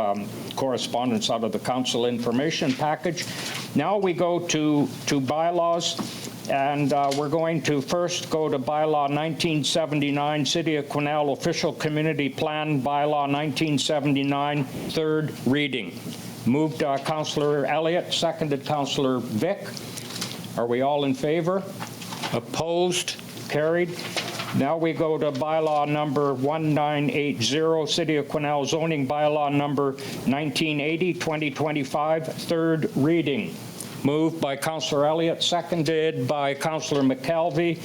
correspondence out of the council information package. Now we go to bylaws, and we're going to first go to Bylaw 1979, City of Quesnel Official Community Plan, Bylaw 1979, third reading. Moved Councillor Elliott, seconded Councillor Vic. Are we all in favor? Opposed? Carried. Now we go to bylaw number 1980, City of Quesnel zoning bylaw number 1980, 2025, third reading. Moved by Councillor Elliott, seconded by Councillor McKelvey.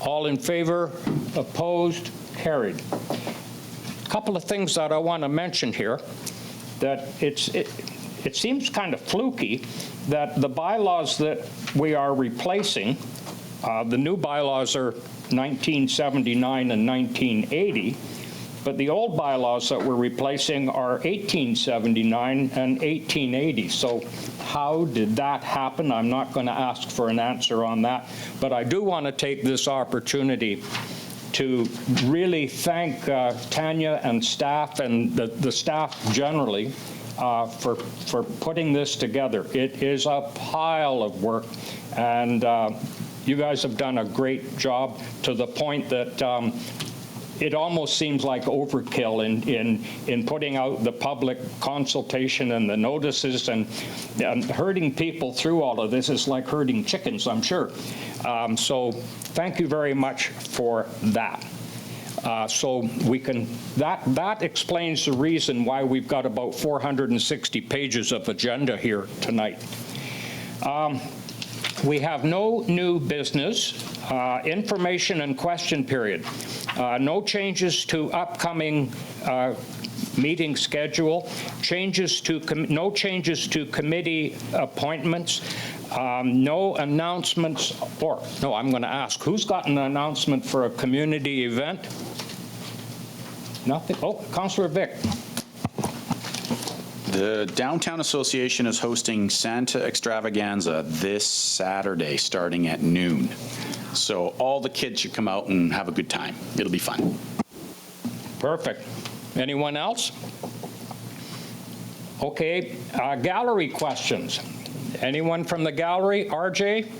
All in favor? Opposed? Carried. A couple of things that I want to mention here, that it seems kind of fluky that the bylaws that we are replacing, the new bylaws are 1979 and 1980, but the old bylaws that we're replacing are 1879 and 1880. So how did that happen? I'm not going to ask for an answer on that, but I do want to take this opportunity to really thank Tanya and staff and the staff generally for putting this together. It is a pile of work, and you guys have done a great job to the point that it almost seems like overkill in putting out the public consultation and the notices, and herding people through all of this is like herding chickens, I'm sure. So thank you very much for that. So we can, that explains the reason why we've got about 460 pages of agenda here tonight. We have no new business, information and question period. No changes to upcoming meeting schedule, no changes to committee appointments, no announcements, or no, I'm going to ask, who's got an announcement for a community event? Nothing? Oh, Councillor Vic. The Downtown Association is hosting Santa Extravaganza this Saturday, starting at noon. So all the kids should come out and have a good time. It'll be fun. Perfect. Anyone else? Okay, gallery questions. Anyone from the gallery? RJ?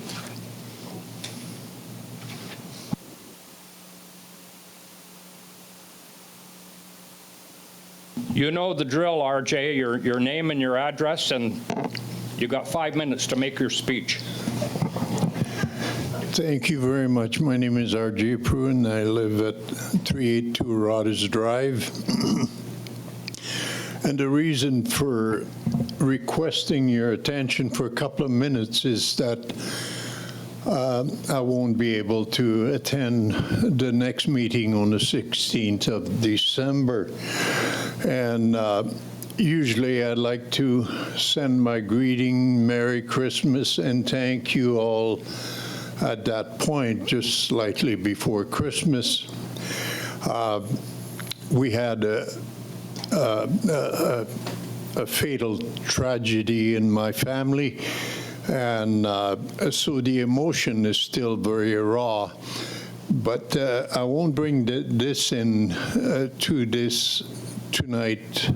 You know the drill, RJ, your name and your address, and you got 5 minutes to make your speech. Thank you very much. My name is RJ Pruin. I live at 382 Rodders Drive. And the reason for requesting your attention for a couple of minutes is that I won't be able to attend the next meeting on the 16th of December. And usually I'd like to send my greeting, Merry Christmas, and thank you all at that point, just slightly before Christmas. We had a fatal tragedy in my family, and so the emotion is still very raw. But I won't bring this in to this tonight.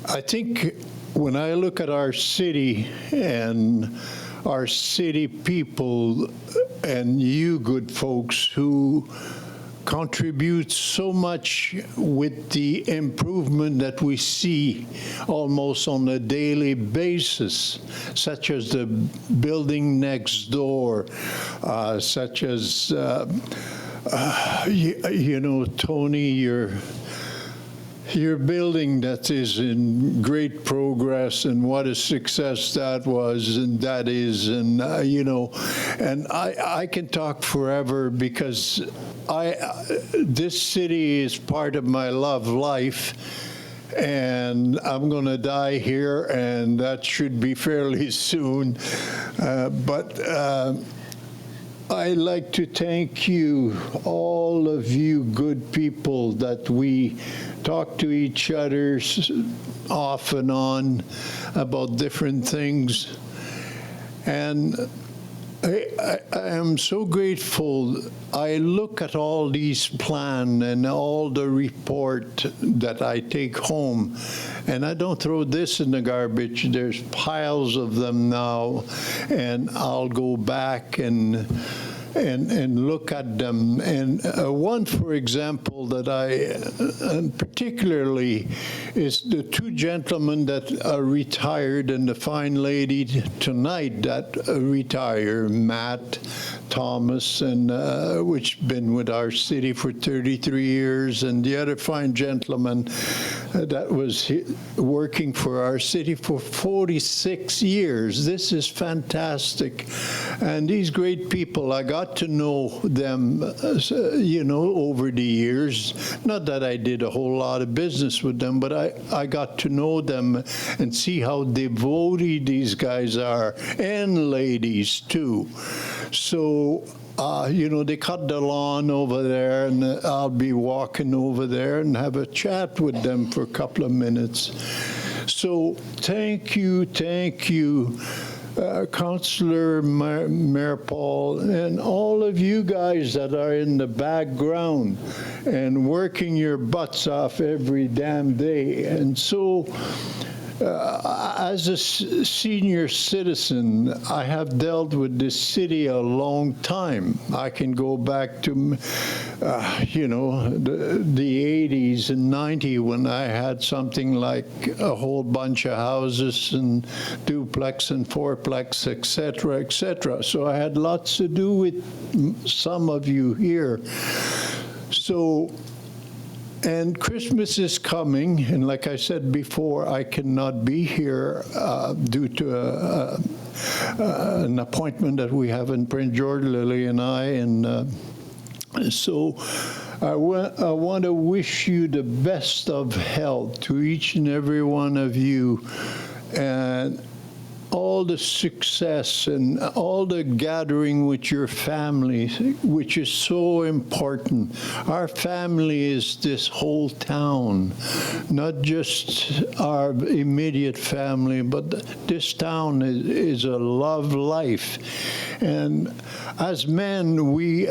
I think when I look at our city and our city people and you good folks who contribute so much with the improvement that we see almost on a daily basis, such as the building next door, such as, you know, Tony, your building that is in great progress, and what a success that was and that is, and you know, and I can talk forever because this city is part of my love life, and I'm going to die here, and that should be fairly soon, but I'd like to thank you, all of you good people, that we talk to each other off and on about different things. And I am so grateful. I look at all these plans and all the report that I take home, and I don't throw this in the garbage. There's piles of them now, and I'll go back and look at them. And one, for example, that particularly is the two gentlemen that are retired and the fine lady tonight that retire, Matt Thomas, and which been with our city for 33 years, and the other fine gentleman that was working for our city for 46 years. This is fantastic. And these great people, I got to know them, you know, over the years. Not that I did a whole lot of business with them, but I got to know them and see how devoted these guys are, and ladies too. So, you know, they cut the lawn over there, and I'll be walking over there and have a chat with them for a couple of minutes. So thank you, Councillor, Mayor Paull, and all of you guys that are in the background and working your butts off every damn day. And so, as a senior citizen, I have dealt with this city a long time. I can go back to, you know, the 80s and 90s when I had something like a whole bunch of houses and duplex and fourplex, et cetera, et cetera. So I had lots to do with some of you here. So, and Christmas is coming, and like I said before, I cannot be here due to an appointment that we have in Prince George, Lily and I, and so I want to wish you the best of health to each and every one of you, and all the success and all the gathering with your family, which is so important. Our family is this whole town, not just our immediate family, but this town is a love life. And as men, we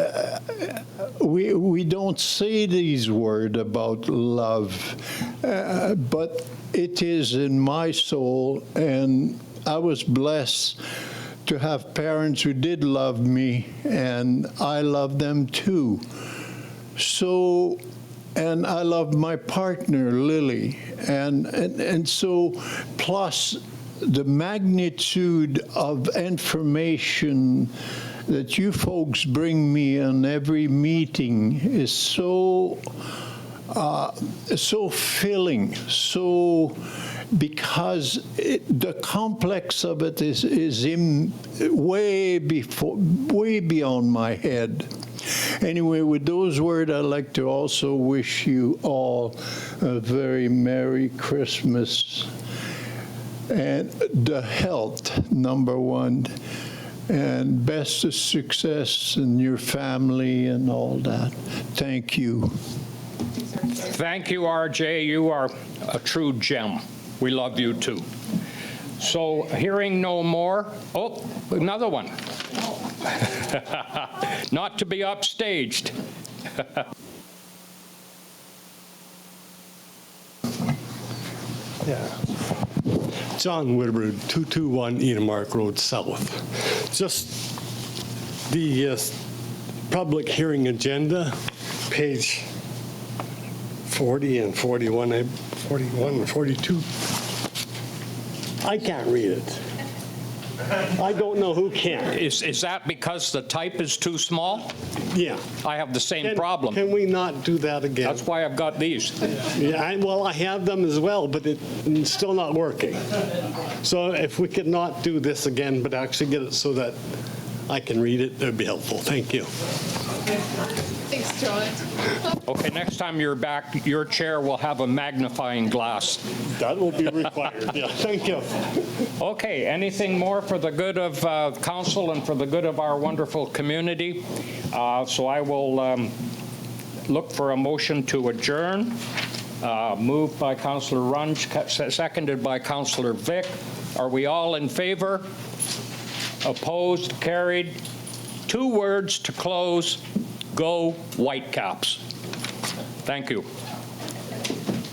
don't say these words about love, but it is in my soul, and I was blessed to have parents who did love me, and I love them too. So, and I love my partner, Lily, and so, plus the magnitude of information that you folks bring me in every meeting is so filling, because the complex of it is way beyond my head. Anyway, with those words, I'd like to also wish you all a very Merry Christmas and the health, number one, and best of success in your family and all that. Thank you. Thank you, RJ. You are a true gem. We love you too. So, hearing no more, oh, another one. Not to be upstaged. Yeah. John Whitbread, 221 Edemark Road South. Just the public hearing agenda, page 40 and 41, 41 and 42. I can't read it. I don't know who can. Is that because the type is too small? Yeah. I have the same problem. Can we not do that again? That's why I've got these. Yeah, well, I have them as well, but it's still not working. So if we could not do this again, but actually get it so that I can read it, that'd be helpful. Thank you. Thanks, John. Okay, next time you're back, your chair will have a magnifying glass. That will be required. Yeah, thank you. Okay, anything more for the good of council and for the good of our wonderful community? So I will look for a motion to adjourn. Moved by Councillor Runge, seconded by Councillor Vic. Are we all in favor? Opposed? Carried. 2 words to close. Go Whitecaps. Thank you.